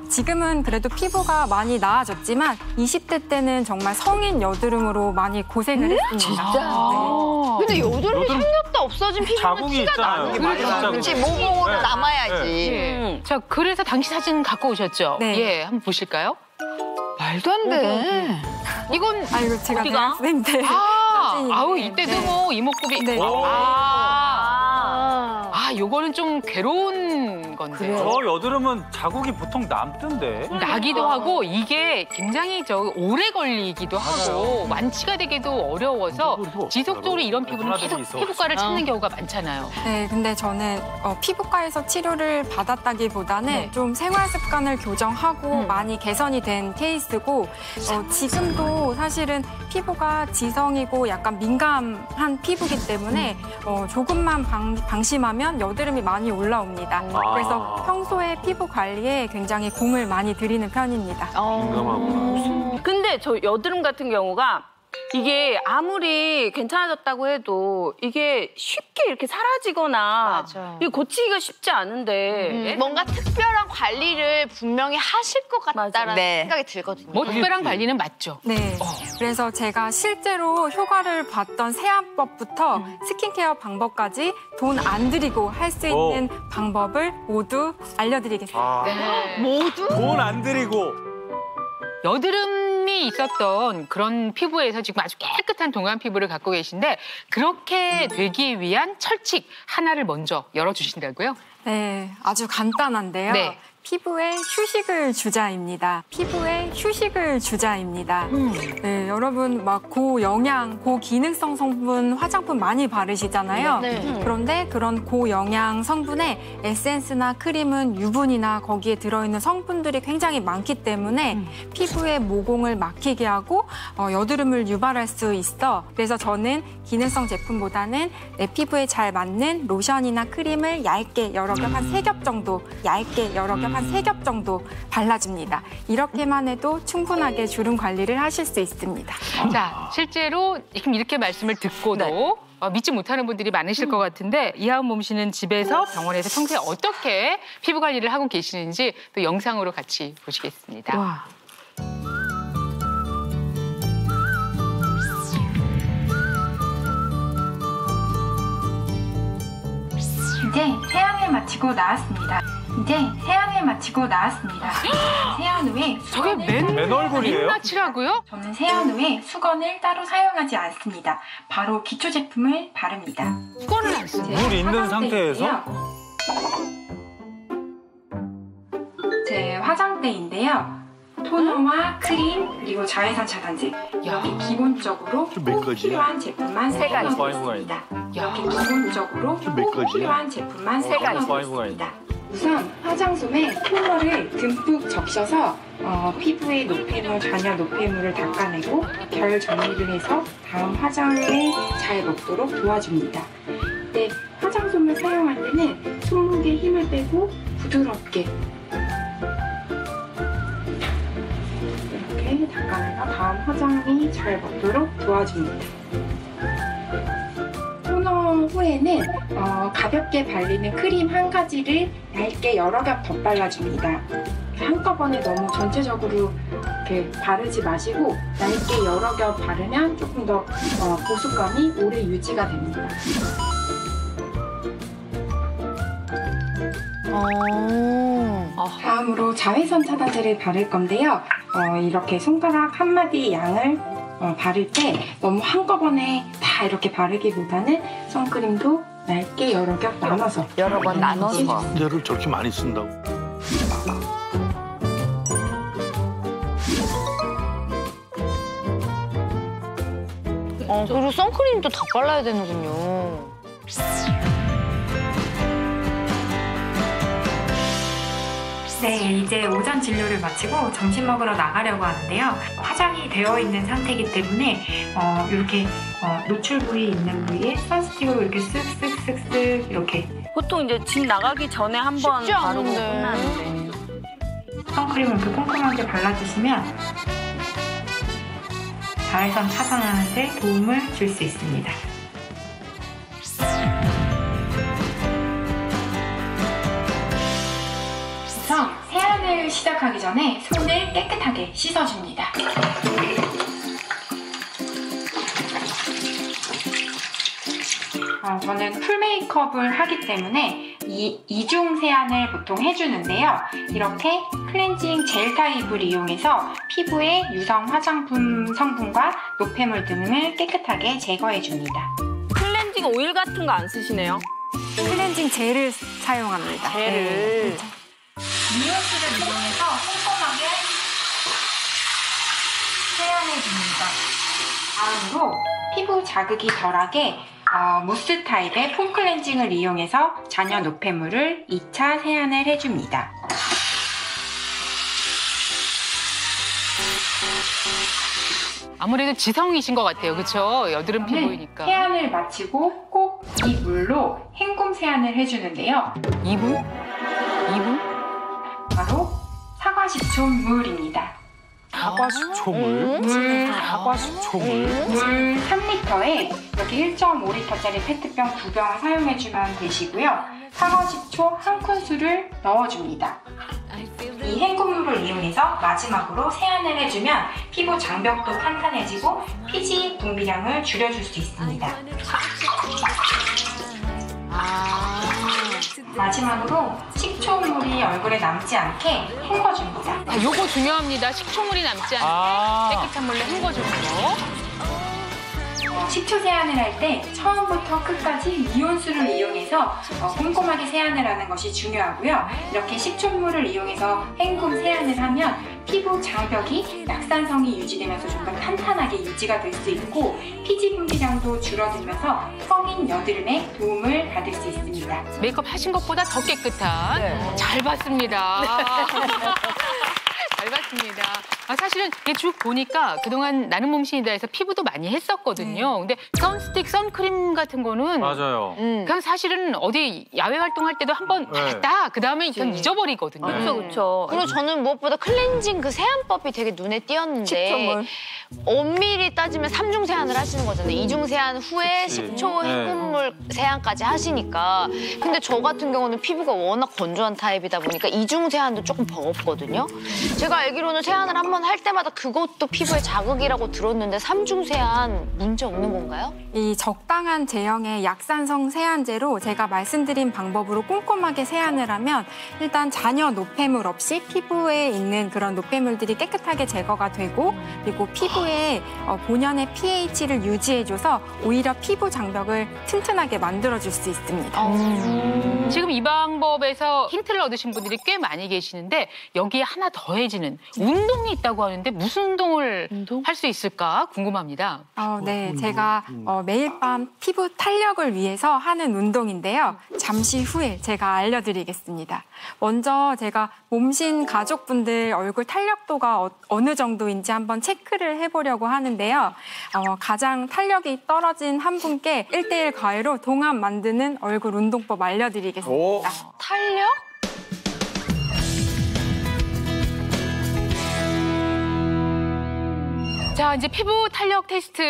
지금은 그래도 피부가 많이 나아졌지만 20대 때는 정말 성인 여드름으로 많이 고생을 했습니다. 진짜? 근데 여드름이 생겼다 없어진 피부는 자국이 티가 있잖아요. 나는 많이 나는 그렇지 모공으로 네. 남아야지. 예. 자, 그래서 당시 사진 갖고 오셨죠? 네. 예, 한번 보실까요? 말도 안 돼. 이건 아, 이거 제가 어디가? 대학생인데. 사진인데. 아우 이때도 네. 뭐 이목구비. 네. 요거는 좀 괴로운 건데. 저 여드름은 자국이 보통 남던데. 나기도 하고 이게 굉장히 오래 걸리기도 하고 완치가 되기도 어려워서 지속적으로 이런 피부는 변화들이 계속 있어. 피부과를 찾는 경우가 많잖아요. 네, 근데 저는 피부과에서 치료를 받았다기보다는 좀 생활 습관을 교정하고 많이 개선이 된 케이스고 지금도 사실은 피부가 지성이고 약간 민감한 피부기 때문에 조금만 방심하면 여드름이 많이 올라옵니다. 그래서 평소에 피부 관리에 굉장히 공을 많이 들이는 편입니다. 근데 저 여드름 같은 경우가 이게 아무리 괜찮아졌다고 해도 이게 쉽게 이렇게 사라지거나 맞아. 이게 고치기가 쉽지 않은데 뭔가 특별한 관리를 분명히 하실 것 같다라는 네. 생각이 들거든요. 뭐 특별한 관리는 맞죠. 네. 그래서 제가 실제로 효과를 봤던 세안법부터 스킨케어 방법까지 돈 안 들이고 할 수 있는 방법을 모두 알려드리겠습니다. 돈 안 들이고. 여드름이 있었던 그런 피부에서 지금 아주 깨끗한 동안 피부를 갖고 계신데 그렇게 되기 위한 철칙 하나를 먼저 열어주신다고요? 네, 아주 간단한데요. 네. 피부에 휴식을 주자입니다. 네, 여러분 막 고영양, 고기능성 성분 화장품 많이 바르시잖아요. 그런데 그런 고영양 성분에 에센스나 크림은 유분이나 거기에 들어있는 성분들이 굉장히 많기 때문에 피부의 모공을 막히게 하고 여드름을 유발할 수 있어. 그래서 저는 기능성 제품보다는 내 피부에 잘 맞는 로션이나 크림을 얇게 여러 겹 한 3겹 정도, 얇게 여러 겹 한 3겹 정도 발라줍니다. 이렇게만 해도 충분하게 주름 관리를 하실 수 있습니다. 자, 실제로 지금 이렇게 말씀을 듣고도 믿지 못하는 분들이 많으실 것 같은데 이하은 몸 씨는 집에서 병원에서 평소에 어떻게 피부 관리를 하고 계시는지 또 영상으로 같이 보시겠습니다. 이제 세안을 마치고 나왔습니다. 세안 후에 저게 맨 얼굴이에요? 민낯이라고요? 저는 세안 후에 수건을 따로 사용하지 않습니다. 바로 기초 제품을 바릅니다. 수건을 안 쓰네. 물 있는 상태에서? 제 화장대인데요. 토너와 크림 그리고 자외선 차단제 이렇게 기본적으로 꼭 필요한 제품만 가지. 사용하겠습니다. 이렇게 기본적으로 꼭 필요한 제품만 사용하겠습니다. 우선 화장솜에 토너를 듬뿍 적셔서 피부의 노폐물, 잔여 노폐물을 닦아내고 결 정리를 해서 다음 화장에 잘 먹도록 도와줍니다. 네, 화장솜을 사용할 때는 손목에 힘을 빼고 부드럽게 이렇게 닦아내서 다음 화장이 잘 먹도록 도와줍니다. 토너 후에는 가볍게 발리는 크림 한 가지를 얇게 여러 겹 덧발라줍니다. 한꺼번에 너무 전체적으로 이렇게 바르지 마시고 얇게 여러 겹 바르면 조금 더 보습감이 오래 유지가 됩니다. 다음으로 자외선 차단제를 바를 건데요. 이렇게 손가락 한 마디 양을 바를 때 너무 한꺼번에 다 이렇게 바르기보다는 선크림도 얇게 여러 겹 나눠서 여러 번 나눠서. 얘를 저렇게 많이 쓴다고. 그리고 선크림도 다 발라야 되는군요. 네, 이제 오전 진료를 마치고 점심 먹으러 나가려고 하는데요. 화장이 되어 있는 상태이기 때문에 이렇게 노출 부위 있는 부위에 선스틱으로 이렇게 쓱쓱쓱쓱 이렇게 보통 이제 집 나가기 전에 한번 쉽지 바르고 않은데. 끝나는데. 선크림을 이렇게 꼼꼼하게 발라주시면 자외선 차단하는 데 도움을 줄 수 있습니다. 그래서 세안을 시작하기 전에 손을 깨끗하게 씻어줍니다. 저는 풀 메이크업을 하기 때문에 이중 세안을 보통 해주는데요. 이렇게 클렌징 젤 타입을 이용해서 피부의 유성 화장품 성분과 노폐물 등을 깨끗하게 제거해줍니다. 클렌징 오일 같은 거 안 쓰시네요? 클렌징 젤을 사용합니다. 젤을. 미온수를 이용해서 꼼꼼하게 세안해줍니다. 다음으로 피부 자극이 덜하게 무스 타입의 폼 클렌징을 이용해서 잔여 노폐물을 2차 세안을 해줍니다. 아무래도 지성이신 것 같아요. 그렇죠? 여드름 피부이니까. 세안을 마치고 꼭 이 물로 헹굼 세안을 해주는데요. 2분? 2분? 바로 사과 식초 물입니다. 사과식초물? 사과식초물? 물 3리터에 이렇게 1.5리터짜리 페트병 2병을 사용해주면 되시고요. 사과식초 1큰술을 넣어줍니다. 이 헹굼물을 이용해서 마지막으로 세안을 해주면 피부 장벽도 탄탄해지고 피지 분비량을 줄여줄 수 있습니다. 마지막으로 식초물이 얼굴에 남지 않게 헹궈줍니다. 요거 중요합니다. 식초물이 남지 않게 깨끗한 물로 헹궈주는 거. 식초 세안을 할 때 처음부터 끝까지 미온수를 이용해서 꼼꼼하게 세안을 하는 것이 중요하고요. 이렇게 식초물을 이용해서 헹굼 세안을 하면 피부 장벽이 약산성이 유지되면서 좀 더 탄탄하게 유지가 될 수 있고 피지 분비량도 줄어들면서 성인 여드름에 도움을 받을 수 있습니다. 메이크업 하신 것보다 더 깨끗한. 잘 봤습니다. 잘 봤습니다. 사실은 이게 쭉 보니까 그동안 나는 몸신이다에서 피부도 많이 했었거든요. 근데 선스틱, 선크림 같은 거는 맞아요. 그냥 사실은 어디 야외 활동할 때도 한번 했다. 그다음에 그냥 잊어버리거든요. 그렇죠. 그리고 저는 무엇보다 클렌징 그 세안법이 되게 눈에 띄었는데 식초물. 엄밀히 따지면 3중 세안을 하시는 거잖아요. 2중 세안 후에 식초 헹굼물 세안까지 하시니까. 근데 저 같은 경우는 피부가 워낙 건조한 타입이다 보니까 2중 세안도 조금 버겁거든요. 제가 알기로는 세안을 한번 할 때마다 그것도 피부에 자극이라고 들었는데 3중 세안 문제 없는 건가요? 이 적당한 제형의 약산성 세안제로 제가 말씀드린 방법으로 꼼꼼하게 세안을 하면 일단 잔여 노폐물 없이 피부에 있는 그런 노폐물들이 깨끗하게 제거가 되고 그리고 피부에 본연의 pH를 유지해줘서 오히려 피부 장벽을 튼튼하게 만들어줄 수 있습니다. 지금 이 방법에서 힌트를 얻으신 분들이 꽤 많이 계시는데 여기에 하나 더해지는 운동이 있다고 하는데 무슨 운동을 할 수 있을까 궁금합니다. 네, 제가 매일 밤 피부 탄력을 위해서 하는 운동인데요. 잠시 후에 제가 알려드리겠습니다. 먼저 제가 몸신 가족분들 얼굴 탄력도가 어느 정도인지 한번 체크를 해보려고 하는데요. 가장 탄력이 떨어진 한 분께 1:1 과외로 동안 만드는 얼굴 운동법 알려드리겠습니다. 탄력? 자, 이제 피부 탄력 테스트.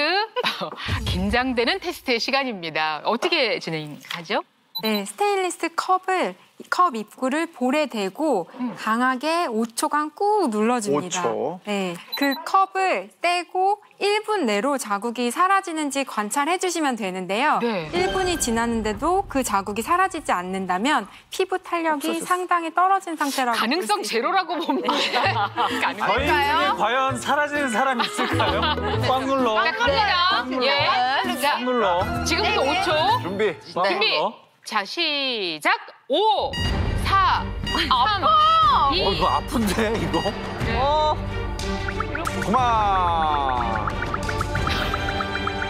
긴장되는 테스트의 시간입니다. 어떻게 진행하죠? 네, 스테인리스 컵 입구를 볼에 대고 강하게 5초간 꾹 눌러줍니다. 5초. 네, 그 컵을 떼고 1분 내로 자국이 사라지는지 관찰해 주시면 되는데요. 네. 1분이 지났는데도 그 자국이 사라지지 않는다면 피부 탄력이 상당히 떨어진 상태라고 가능성 볼수 제로라고 봅니다. 저희 중에 과연 사라지는 사람이 있을까요? 꽉 눌러. 자, 갑니다. 예. 꽉 눌러. 지금부터 5초. 준비. 꽉 준비. 눌러. 자, 시작. 5, 4, 3, 2, 이거 아픈데 이거? 그만.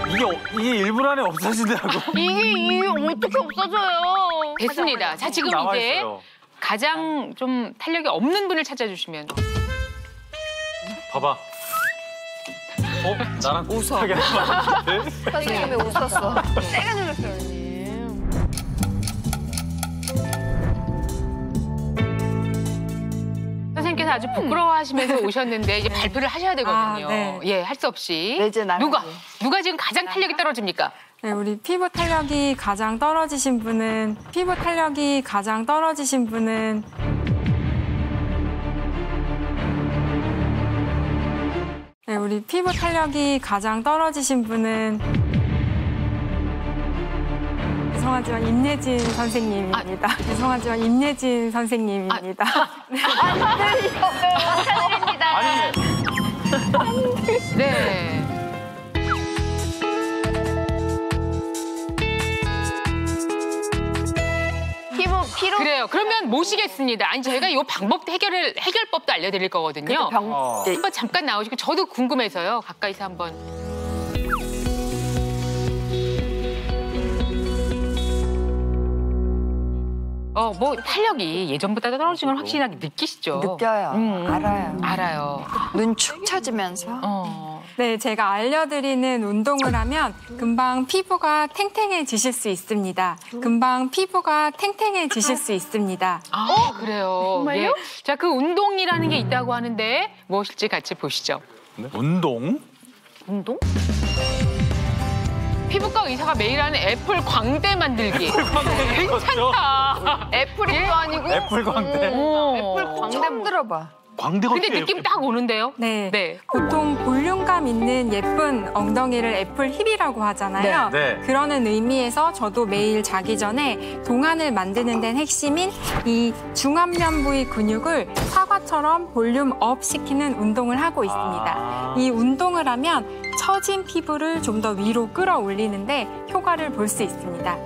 이게 1분 안에 없어지더라고. 이게 어떻게 없어져요? 됐습니다. 자, 지금 나와 이제 있어요. 가장 좀 탄력이 없는 분을 찾아주시면. 봐봐. 나랑 비슷하게 하는 선생님이 웃었어. 세게 눌렀어요, 언니. 선생님께서 아주 부끄러워하시면서 오셨는데 이제 발표를 하셔야 되거든요. 네. 예, 할 수 없이. 네, 이제 나가야지. 누가 지금 가장 탄력이 떨어집니까? 네, 우리 피부 탄력이 가장 떨어지신 분은 네, 우리 피부 탄력이 가장 떨어지신 분은 죄송하지만 임예진 선생님입니다. 죄송하지만 임예진 선생님입니다. 축하드립니다. 아니, 네. 피로 그래요. 그러면 모시겠습니다. 아니, 저희가 이 해결법도 알려드릴 거거든요. 한번 잠깐 나오시고 저도 궁금해서요. 가까이서 한번. 뭐 탄력이 예전보다 떨어지는 건 확실하게 느끼시죠? 느껴요. 알아요. 알아요. 눈 축 처지면서. 네, 제가 알려드리는 운동을 하면 금방 피부가 탱탱해지실 수 있습니다. 그래요. 정말요? 예. 자, 그 운동이라는 게 있다고 하는데 무엇일지 같이 보시죠. 운동? 피부과 의사가 매일 하는 애플 광대 만들기. 괜찮다. 애플이 또 아니고 애플 광대. 애플 광대 처음 들어봐. 광대가 근데 느낌 딱 오는데요? 네. 보통 볼륨감 있는 예쁜 엉덩이를 애플 힙이라고 하잖아요. 네. 네. 그러는 의미에서 저도 매일 자기 전에 동안을 만드는 데는 핵심인 이 중안면 부위 근육을 사과처럼 볼륨 업 시키는 운동을 하고 있습니다. 이 운동을 하면 처진 피부를 좀 더 위로 끌어올리는데 효과를 볼 수 있습니다.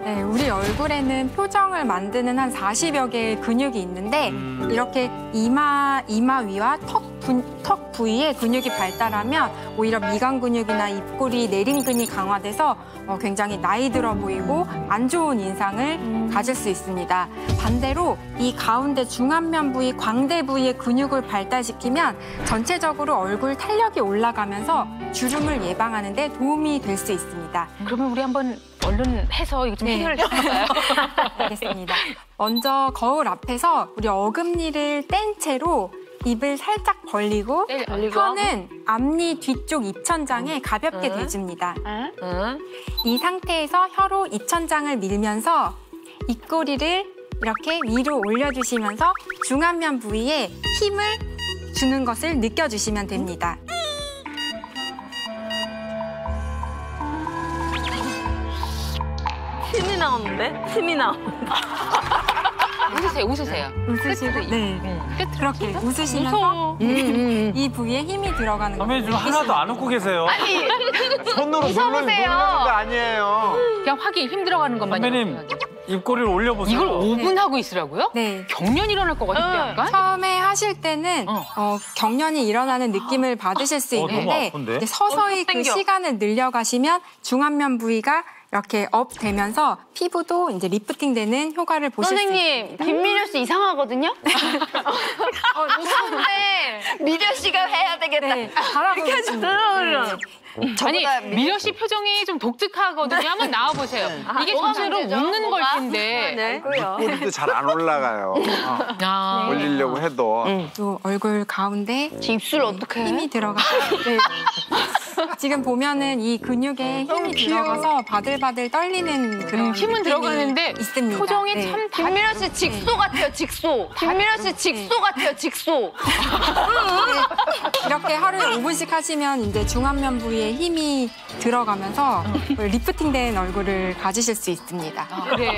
네, 우리 얼굴에는 표정을 만드는 한 40여 개의 근육이 있는데 이렇게 이마 위와 턱 부위에 근육이 발달하면 오히려 미간 근육이나 입꼬리 내림근이 강화돼서 굉장히 나이 들어 보이고 안 좋은 인상을 가질 수 있습니다. 반대로 이 가운데 중안면 부위, 광대 부위의 근육을 발달시키면 전체적으로 얼굴 탄력이 올라가면서 주름을 예방하는 데 도움이 될 수 있습니다. 그러면 우리 한번 얼른 해서 이거 좀 해결을 해볼까요? 알겠습니다. 먼저 거울 앞에서 우리 어금니를 뗀 채로 입을 살짝 벌리고 혀는 앞니 뒤쪽 입천장에 가볍게 대줍니다. 이 상태에서 혀로 입천장을 밀면서 입꼬리를 이렇게 위로 올려주시면서 중안면 부위에 힘을 주는 것을 느껴주시면 됩니다. 힘이 나오는데? 웃으세요. 웃으시고, 네. 그렇게 웃으시면서 이 부위에 힘이 들어가는 선배님 거예요. 지금 하나도 안 웃고 계세요. 손으로 누르는 거 아니에요. 그냥 확인 힘 들어가는 것만. 선배님 입꼬리를 올려보세요. 이걸 5분 하고 있으라고요? 네. 경련이 일어날 것 같은데 약간? 처음에 하실 때는 경련이 일어나는 느낌을 받으실 수 너무 있는데 아픈데? 이제 서서히 그 시간을 늘려가시면 중안면 부위가 이렇게 업 되면서 피부도 이제 리프팅되는 효과를 보실 수 있습니다. 선생님, 김미려 씨 이상하거든요? 무서운데. 미려 씨가 해야 되겠다. 네, 잘하고 있습니다. 아니, 미려 씨 표정이 좀 독특하거든요. 한번 나와보세요. 이게 전체로 웃는 걸 텐데. 꼬리도 잘 안 올라가요. 올리려고 해도. 또 얼굴 가운데 입술 어떡해? 힘이 들어가서 네. 지금 보면은 이 근육에 힘이 들어가서 바들바들 떨리는 그런 힘은 느낌이 들어가는데 있습니다. 표정이 네. 참 김민호 씨 직소 같아요, 직소. 김민호 씨 직소 같아요, 직소. 이렇게 하루에 5분씩 하시면 이제 중안면 부위에 힘이 들어가면서 리프팅된 얼굴을 가지실 수 있습니다. 그래.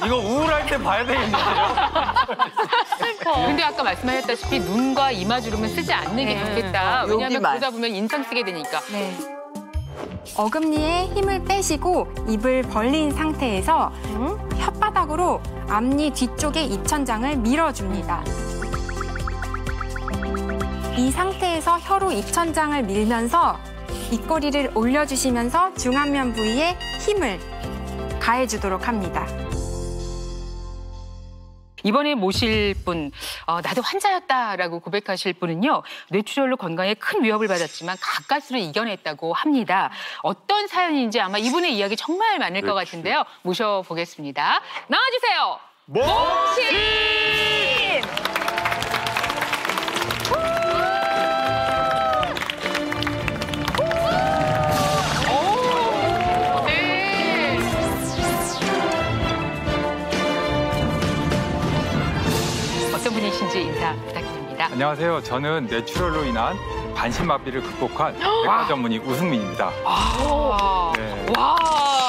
이거 우울할 때 봐야 되겠는데요? 근데 아까 말씀하셨다시피 눈과 이마 주름은 쓰지 않는 게 좋겠다. 왜냐하면 여기만. 그러다 보면 인상 쓰게 되니까. 네. 어금니에 힘을 빼시고 입을 벌린 상태에서 혓바닥으로 앞니 뒤쪽의 입천장을 밀어줍니다. 이 상태에서 혀로 입천장을 밀면서 입꼬리를 올려주시면서 중안면 부위에 힘을 가해주도록 합니다. 이번에 모실 분, 나도 환자였다라고 고백하실 분은요. 뇌출혈로 건강에 큰 위협을 받았지만 가까스로 이겨냈다고 합니다. 어떤 사연인지 아마 이분의 이야기 정말 많을 것 같은데요. 모셔보겠습니다. 나와주세요. 몸신! 네. 어떤 분이신지 인사 부탁드립니다. 안녕하세요. 저는 뇌출혈로 인한 반신마비를 극복한 내과 전문의 우승민입니다. 네. 와,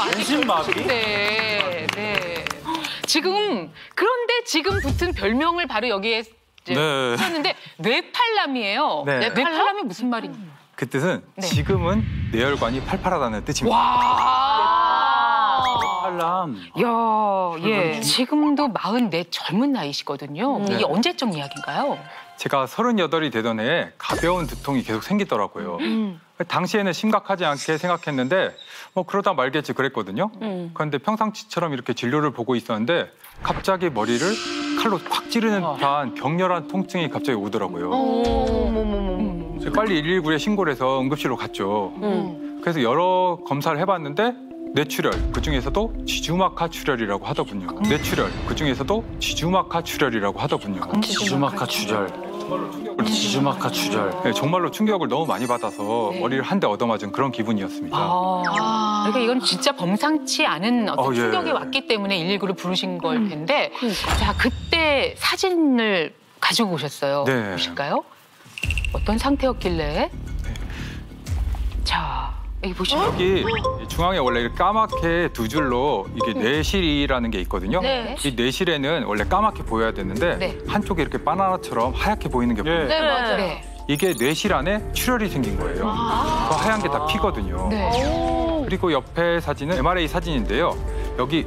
반신마비? 네, 네. 그런데 지금 붙은 별명을 바로 여기에 네. 썼는데 뇌팔남이에요. 네. 뇌팔남이 무슨 말인지. 그 뜻은 네. 지금은 뇌혈관이 팔팔하다는 뜻입니다. 와. 팔람. 야, 예. 지금도 44 젊은 나이시거든요. 네. 이게 언제적 이야기인가요? 제가 38이 되던 해에 가벼운 두통이 계속 생기더라고요. 당시에는 심각하지 않게 생각했는데 뭐 그러다 말겠지 그랬거든요. 그런데 평상시처럼 이렇게 진료를 보고 있었는데 갑자기 머리를 칼로 팍 찌르는 듯한 격렬한 통증이 갑자기 오더라고요. 빨리 119에 신고를 해서 응급실로 갔죠. 그래서 여러 검사를 해봤는데 뇌출혈, 그중에서도 지주막하 출혈이라고 하더군요. 뇌출혈, 그중에서도 지주막하 출혈이라고 하더군요. 지주막하 출혈. 지주막하 출혈. 네, 정말로 충격을 너무 많이 받아서 머리를 한 대 얻어맞은 그런 기분이었습니다. 그러니까 이건 진짜 범상치 않은 어떤 예. 충격이 왔기 때문에 119를 부르신 걸 텐데 자, 그때 사진을 가지고 오셨어요. 네. 보실까요? 어떤 상태였길래? 자, 여기 보시면 여기 중앙에 원래 이렇게 까맣게 두 줄로 이게 뇌실이라는 게 있거든요. 네. 이 뇌실에는 원래 까맣게 보여야 되는데 네. 한쪽에 이렇게 바나나처럼 하얗게 보이는 게 보여요. 네, 맞아요. 네. 이게 뇌실 안에 출혈이 생긴 거예요. 그 하얀 게 다 피거든요. 네. 그리고 옆에 사진은 MRI 사진인데요. 여기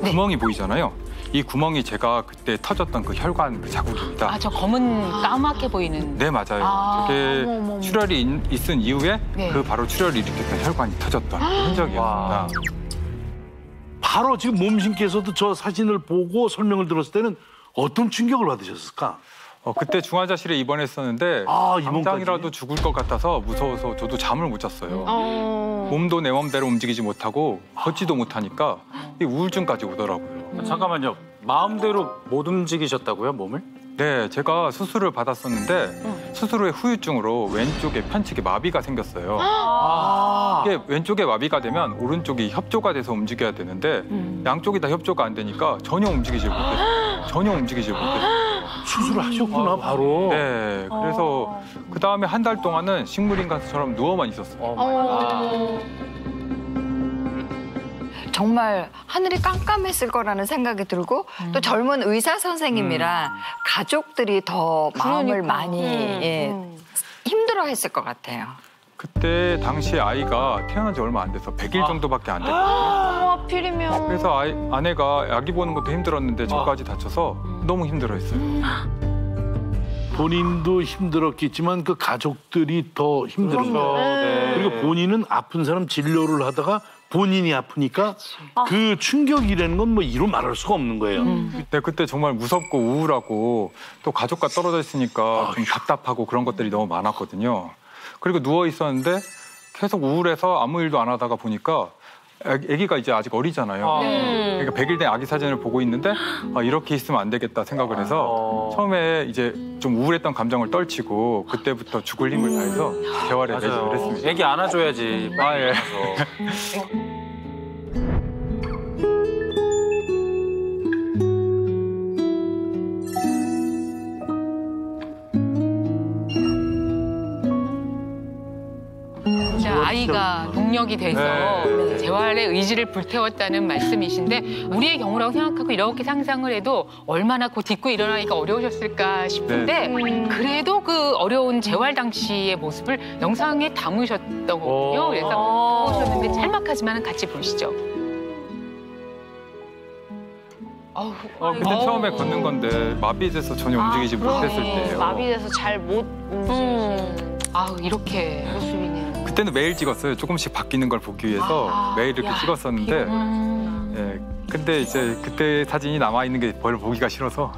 구멍이 보이잖아요. 이 구멍이 제가 그때 터졌던 그 혈관 그 자국입니다. 아, 저 검은 까맣게 보이는. 네, 맞아요. 아, 그게 어머머머. 출혈이 있은 이후에 네. 그 바로 출혈을 일으켰던 혈관이 터졌던 흔적이었습니다. 바로 지금 몸신께서도 저 사진을 보고 설명을 들었을 때는 어떤 충격을 받으셨을까? 그때 중환자실에 입원했었는데 입원까지? 당장이라도 죽을 것 같아서 무서워서 저도 잠을 못 잤어요. 몸도 내 맘대로 움직이지 못하고 걷지도 못하니까 이 우울증까지 오더라고요. 잠깐만요. 마음대로 못 움직이셨다고요, 몸을? 네, 제가 수술을 받았었는데 수술 후에 후유증으로 왼쪽에 편측에 마비가 생겼어요. 이게 왼쪽에 마비가 되면 오른쪽이 협조가 돼서 움직여야 되는데 양쪽이 다 협조가 안 되니까 전혀 움직이질 못했어요. 전혀 움직이질 못했어요. 수술을 하셨구나, 바로. 네, 그래서 그 다음에 한 달 동안은 식물인간처럼 누워만 있었어요. 정말 하늘이 깜깜했을 거라는 생각이 들고 또 젊은 의사 선생님이랑 가족들이 더 마음을 많이 힘들어했을 것 같아요. 그때 당시 아이가 태어난 지 얼마 안 돼서 100일 정도밖에 안 됐거든요. 하필이면. 그래서 아내가 아기 보는 것도 힘들었는데 저까지 다쳐서 너무 힘들어했어요. 본인도 힘들었겠지만 그 가족들이 더 힘들은 거예요. 네. 그리고 본인은 아픈 사람 진료를 하다가 본인이 아프니까 그 충격이라는 건 뭐 이루 말할 수가 없는 거예요. 네, 그때 정말 무섭고 우울하고 또 가족과 떨어져 있으니까 좀 답답하고 그런 것들이 너무 많았거든요. 그리고 누워 있었는데 계속 우울해서 아무 일도 안 하다가 보니까 아기가 이제 아직 어리잖아요. 그러니까 100일 된 아기 사진을 보고 있는데 이렇게 있으면 안 되겠다 생각을 해서 처음에 이제 좀 우울했던 감정을 떨치고 그때부터 죽을 힘을 다해서 재활에 매진을 했습니다. 애기 안아줘야지. 아, 예. 아이가 동력이 돼서 네. 재활의 의지를 불태웠다는 말씀이신데 우리의 경우라고 생각하고 이렇게 상상을 해도 얼마나 그 딛고 일어나기가 어려우셨을까 싶은데 그래도 그 어려운 재활 당시의 모습을 영상에 담으셨더군요. 그래서 보셨는데 짤막하지만 같이 보시죠. 근데 처음에 걷는 건데 마비돼서 전혀 움직이지 못했을 때예요. 마비돼서 잘 못 움직이시는 이렇게 모습이네요. 그때는 매일 찍었어요. 조금씩 바뀌는 걸 보기 위해서 매일 이렇게 찍었었는데 예, 근데 이제 그때 사진이 남아있는 게 별로 보기가 싫어서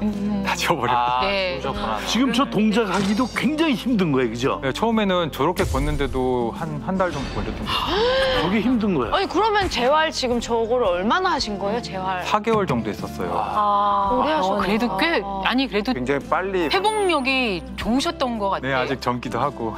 다 지워버렸고 네. 지금 저 동작하기도 굉장히 힘든 거예요, 그죠? 네, 처음에는 저렇게 걷는데도 한 달 정도 걸렸던 거예요. 그게 힘든 거예요. 아니 그러면 재활 지금 저거를 얼마나 하신 거예요, 재활? 4개월 정도 했었어요. 오래 하셨네. 그래도 꽤 그래도 굉장히 빨리 회복력이 좋으셨던 것 같아요. 네, 아직 젊기도 하고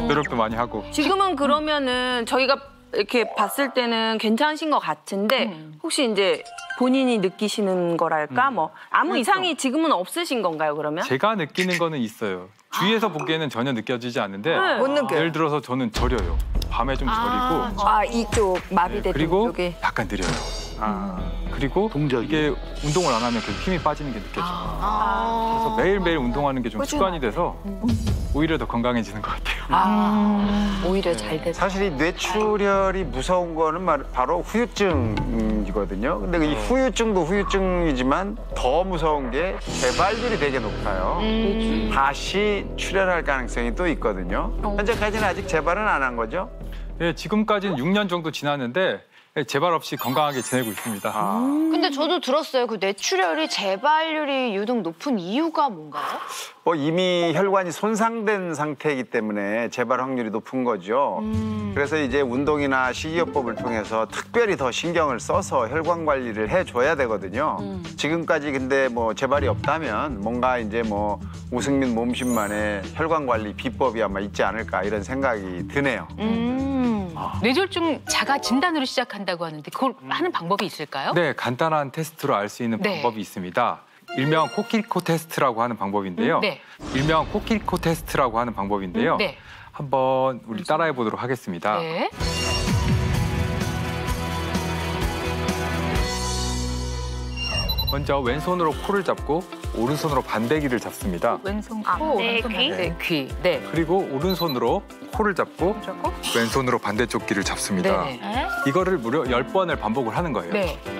노력도 많이 하고. 지금은 그러면은 저희가 이렇게 봤을 때는 괜찮으신 것 같은데 혹시 이제 본인이 느끼시는 거랄까 뭐 아무 이상이 지금은 없으신 건가요 그러면? 제가 느끼는 거는 있어요. 주위에서 보기에는 전혀 느껴지지 않는데 못 느껴요. 예를 들어서 저는 저려요. 밤에 좀 저리고 이쪽 마비됐던 그리고 쪽이. 약간 느려요. 그리고 이게 운동을 안 하면 계속 힘이 빠지는 게 느껴져요. 그래서 매일매일 운동하는 게 좀 습관이 돼서 오히려 더 건강해지는 것 같아요. 오히려 잘 돼서. 사실 이 뇌출혈이 무서운 거는 바로 후유증이거든요. 근데 이 후유증도 후유증이지만 더 무서운 게 재발률이 되게 높아요. 다시 출혈할 가능성이 또 있거든요. 현재까지는 아직 재발은 안 한 거죠? 네, 지금까지는 6년 정도 지났는데 재발 없이 건강하게 지내고 있습니다. 근데 저도 들었어요. 그 뇌출혈이 재발률이 유독 높은 이유가 뭔가요? 이미 혈관이 손상된 상태이기 때문에 재발 확률이 높은 거죠. 그래서 이제 운동이나 식이요법을 통해서 특별히 더 신경을 써서 혈관 관리를 해줘야 되거든요. 지금까지 근데 뭐 재발이 없다면 뭔가 이제 뭐 우승민 몸신만의 혈관 관리 비법이 아마 있지 않을까 이런 생각이 드네요. 뇌졸중 자가 진단으로 시작한다고 하는데 그걸 하는 방법이 있을까요? 네, 간단한 테스트로 알 수 있는 방법이 있습니다. 일명 코끼리코 테스트라고 하는 방법인데요. 일명 코끼리코 테스트라고 하는 방법인데요. 한번 우리 따라해 보도록 하겠습니다. 네. 먼저 왼손으로 코를 잡고 오른손으로 반대귀를 잡습니다. 왼손 코, 오른손 반대귀. 네. 그리고 오른손으로 코를 잡고 왼손으로 반대쪽 귀를 잡습니다. 이거를 무려 10번을 반복을 하는 거예요.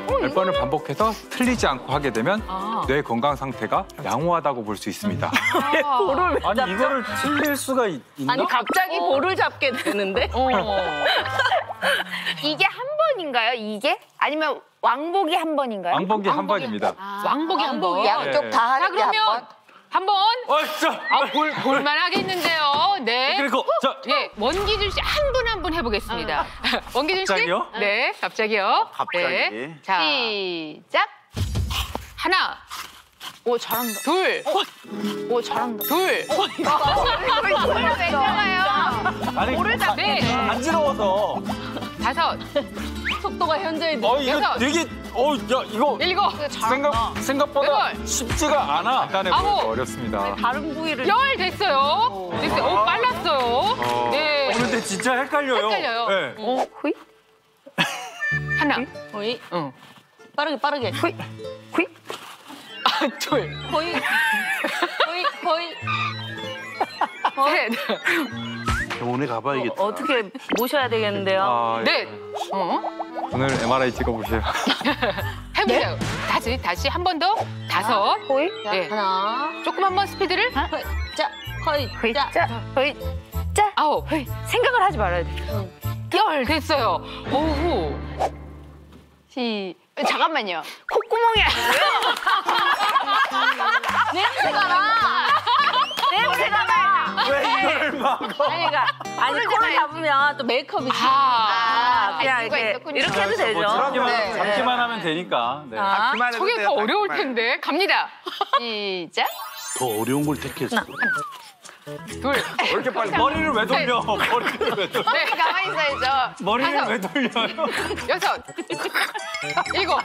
10번을 반복해서 틀리지 않고 하게 되면 뇌 건강 상태가 양호하다고 볼 수 있습니다. 볼을 왜 아니 이거를 틀릴 수가 있나? 아니 갑자기 볼을 잡게 되는데? 이게 한 번인가요? 이게? 아니면 왕복이 한 번인가요? 왕복이 한 번입니다. 왕복이 한 번. 양쪽 다 하는 게 한 번. 그러면 한번 볼만 하겠는데요. 네. 그리고 예, 원기준 씨 한 분 한 분 해보겠습니다. 원기준 씨. 갑자기요? 네, 갑자기요. 갑자기. 네. 자, 시작. 하나, 오 잘한다. 둘, 오 잘한다. 둘, 괜찮아요. 아니 넷, 간지러워서. 다섯, 속도가 현저히 이거 여섯. 되게 야 이거 일곱, 생각보다 여덟. 쉽지가 않아. 간단해 아홉. 보여서 어렵습니다. 다른 부위를 열 됐어요. 됐어요. 빨랐어요. 네. 근데 진짜 헷갈려요. 헷갈려요. 네. 후이 하나, 후이 응. 빠르게 후이 후이 둘, 후이 후이 셋, 병원에 가봐야겠다. 어떻게 모셔야 되겠는데요? 넷. 오늘 MRI 찍어보세요. 해보세요. 다시 한 번 더. 다섯. 호이 네. 하나 조금 한번 스피드를. 자 허이 자 허이 자. 아홉. 생각을 하지 말아야 돼. 열 됐어요. 오후. 잠깐만요. 콧구멍이 아니고요. 냄새가 나. 냄새가 나. 왜 이거를 아니 코를 잡으면 또 메이크업이 그냥 이렇게 해도 되죠. 잡기만 하면 되니까. 네. 저게 더 어려울 텐데. 갑니다. 시작. 더 어려운 걸 택했어. 둘. 왜 이렇게 빨리? 머리를 왜 돌려? 머리를 왜 돌려? 네, 가만히 있어야죠. 머리를 다섯. 왜 돌려요? 6, 7, 8, 9,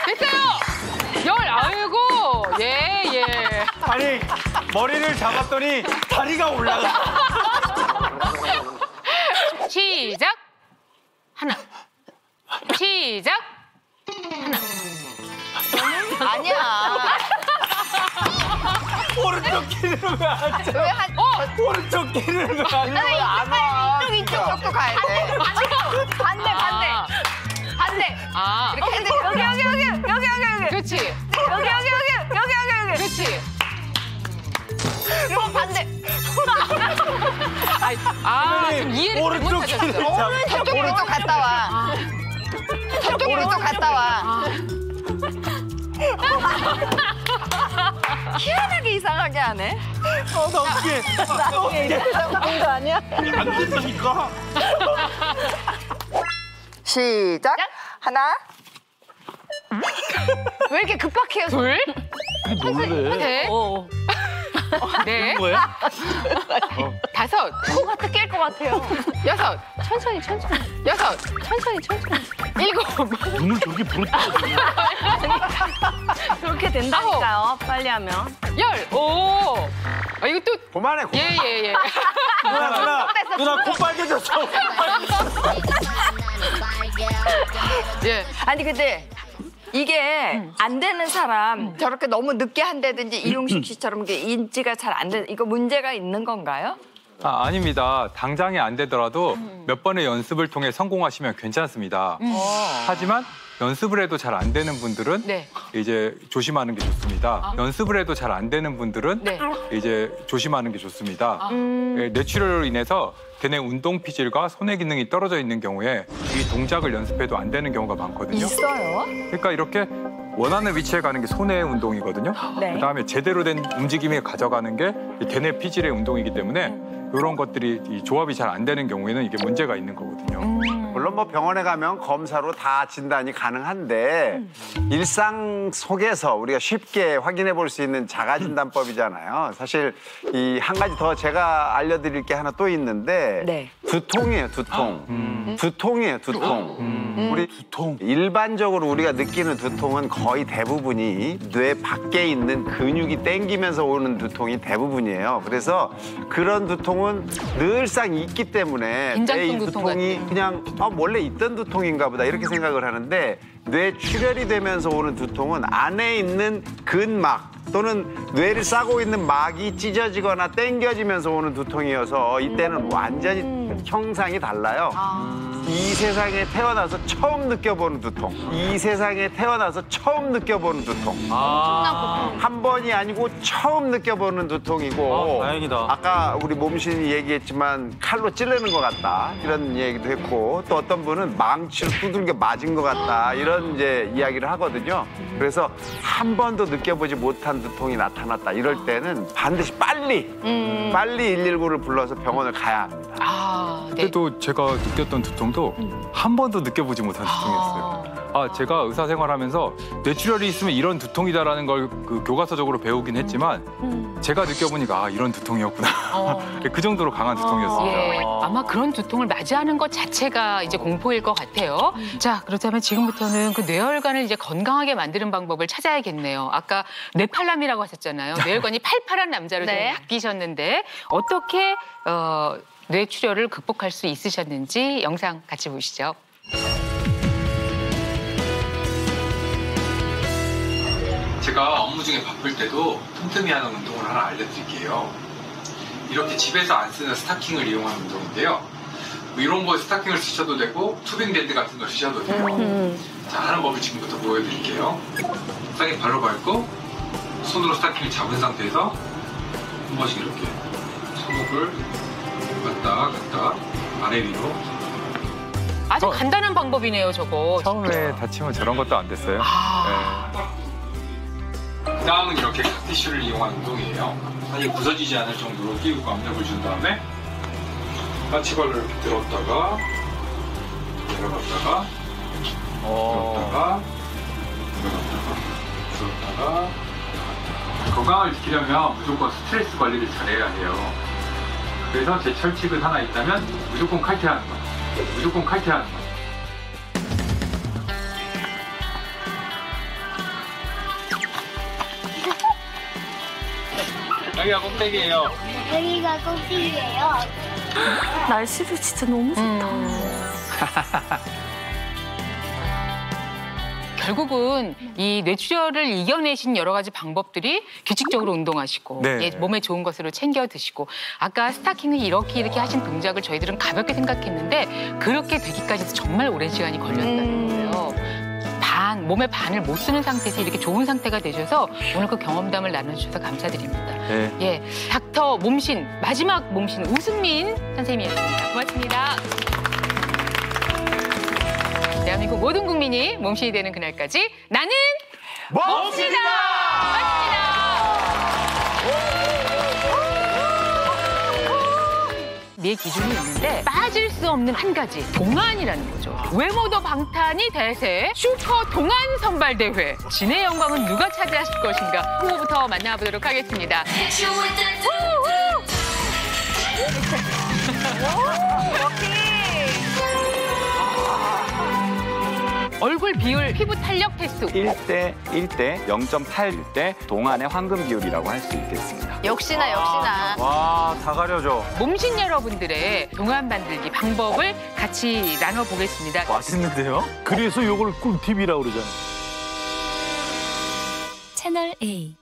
됐어요. 10, 아이고, 예. 아니 머리를 잡았더니 다리가 올라가. 시작. 하나. 시작. 아니야. 오른쪽 귀는 왜 안 짜? 오른쪽 귀는 왜 안 짜? 이쪽도 가야 돼. 반대. 이렇게 해야 돼. 여기. 그렇지. 여기. 그렇지. 그럼 반대. 지금 이해를 오른쪽 잘못하셨어. 귀는 잡. 저쪽으로 또 갔다 와. 저쪽으로 또 갔다 와. 희한하게 이상하게 하네. 거 아니야? 안 된다니까. 시작. 하나. 왜 이렇게 급박해요? 둘. 놀래. 셋. 넷. 뭐야? 다섯. 코가 뜯길 것 같아요. 여섯. 천천히. 여섯. 천천히. 일곱. 눈을 저렇게 부르뜨려. 그렇게 된다니까요. 빨리 하면. 열. 오. 이거 또. 그만해. 예. 누나 코 빨개졌어. 예. 아니 근데 이게 안 되는 사람 저렇게 너무 늦게 한다든지 이용식 씨처럼 이게 인지가 잘 안 되는 이거 문제가 있는 건가요? 아닙니다. 당장에 안 되더라도 몇 번의 연습을 통해 성공하시면 괜찮습니다. 하지만 연습을 해도 잘 안 되는 분들은 네. 이제 조심하는 게 좋습니다. 연습을 해도 잘 안 되는 분들은 네. 이제 조심하는 게 좋습니다. 뇌출혈로 인해서 대뇌 운동 피질과 손의 기능이 떨어져 있는 경우에 이 동작을 연습해도 안 되는 경우가 많거든요. 있어요? 그러니까 이렇게 원하는 위치에 가는 게 손의 운동이거든요. 네. 그다음에 제대로 된 움직임에 가져가는 게 이 대뇌 피질의 운동이기 때문에 이런 것들이 이 조합이 잘 안 되는 경우에는 이게 문제가 있는 거거든요. 물론 뭐 병원에 가면 검사로 다 진단이 가능한데 일상 속에서 우리가 쉽게 확인해 볼 수 있는 자가진단법이잖아요. 사실 이 한 가지 더 제가 알려드릴 게 하나 또 있는데 네. 두통이에요, 두통. 두통이에요, 두통. 우리 두통. 일반적으로 우리가 느끼는 두통은 거의 대부분이 뇌 밖에 있는 근육이 땡기면서 오는 두통이 대부분이에요. 그래서 그런 두통은 늘상 있기 때문에 인장성 이 두통 두통이 같은. 그냥 원래 있던 두통인가 보다 이렇게 생각을 하는데 뇌출혈이 되면서 오는 두통은 안에 있는 근막 또는 뇌를 싸고 있는 막이 찢어지거나 당겨지면서 오는 두통이어서 이때는 완전히 형상이 달라요. 이 세상에 태어나서 처음 느껴보는 두통. 이 세상에 태어나서 처음 느껴보는 두통. 한 번이 아니고 처음 느껴보는 두통이고. 다행이다. 아까 우리 몸신이 얘기했지만 칼로 찌르는 것 같다. 이런 얘기도 했고 또 어떤 분은 망치로 두들겨 맞은 것 같다. 이런 이제 이야기를 하거든요. 그래서 한 번도 느껴보지 못한 두통이 나타났다. 이럴 때는 반드시 빨리 119를 불러서 병원을 가야 합니다. 네. 그때도 제가 느꼈던 두통도 한 번도 느껴보지 못한 두통이었어요. 제가 의사 생활하면서 뇌출혈이 있으면 이런 두통이다라는 걸 그 교과서적으로 배우긴 했지만 제가 느껴보니까 이런 두통이었구나. 그 정도로 강한 두통이었습니다. 예. 아마 그런 두통을 맞이하는 것 자체가 이제 공포일 것 같아요. 자, 그렇다면 지금부터는 그 뇌혈관을 이제 건강하게 만드는 방법을 찾아야겠네요. 아까 뇌팔람이라고 하셨잖아요. 뇌혈관이 팔팔한 남자로 좀 네. 바뀌셨는데 어떻게 뇌출혈을 극복할 수 있으셨는지 영상 같이 보시죠. 제가 업무 중에 바쁠 때도 틈틈이 하는 운동을 하나 알려드릴게요. 이렇게 집에서 안 쓰는 스타킹을 이용하는 운동인데요. 이런 거 스타킹을 쓰셔도 되고 투빙밴드 같은 거 쓰셔도 돼요. 자, 하는 법을 지금부터 보여드릴게요. 스타킹 발로 밟고 손으로 스타킹을 잡은 상태에서 한 번씩 이렇게 손목을 갔다 아래 위로. 아주 간단한 방법이네요, 저거. 처음에 다치면 저런 것도 안 됐어요. 다음은 이렇게 깍티슈를 이용한 운동이에요. 사실 부서지지 않을 정도로 끼우고 압력을 준 다음에 하치발을 이렇게 들었다가 내려갔다가 들었다가 내려갔다가 들었다가 건강을 지키려면 무조건 스트레스 관리를 잘해야 해요. 그래서 제 철칙은 하나 있다면 무조건 칼퇴하는 거. 무조건 칼퇴하는 거. 여기가 꼭대기예요. 여기가 꼭대기예요. 날씨도 진짜 너무 좋다. 결국은 이 뇌출혈을 이겨내신 여러 가지 방법들이 규칙적으로 운동하시고 네. 예, 몸에 좋은 것으로 챙겨 드시고 아까 스타킹을 이렇게 하신 동작을 저희들은 가볍게 생각했는데 그렇게 되기까지도 정말 오랜 시간이 걸렸다는 거예요. 몸의 반을 못 쓰는 상태에서 이렇게 좋은 상태가 되셔서 오늘 그 경험담을 나눠주셔서 감사드립니다. 네. 예, 닥터 몸신 마지막 몸신 우승민 선생님이었습니다. 고맙습니다. 대한민국 모든 국민이 몸신이 되는 그날까지 나는 몸신이다! 고맙습니다. 네 기준이 있는데 빠질 수 없는 한 가지 동안이라는 거죠. 외모도 방탄이 대세 슈퍼 동안 선발대회. 진의 영광은 누가 차지하실 것인가 후보부터 만나보도록 하겠습니다. 얼굴 비율, 피부 탄력 테스트. 1대 0.8대 동안의 황금 비율이라고 할 수 있겠습니다. 역시나. 와, 다 가려져. 몸신 여러분들의 동안 만들기 방법을 같이 나눠보겠습니다. 맛있는데요? 그래서 요걸 꿀팁이라고 그러잖아요. 채널 A.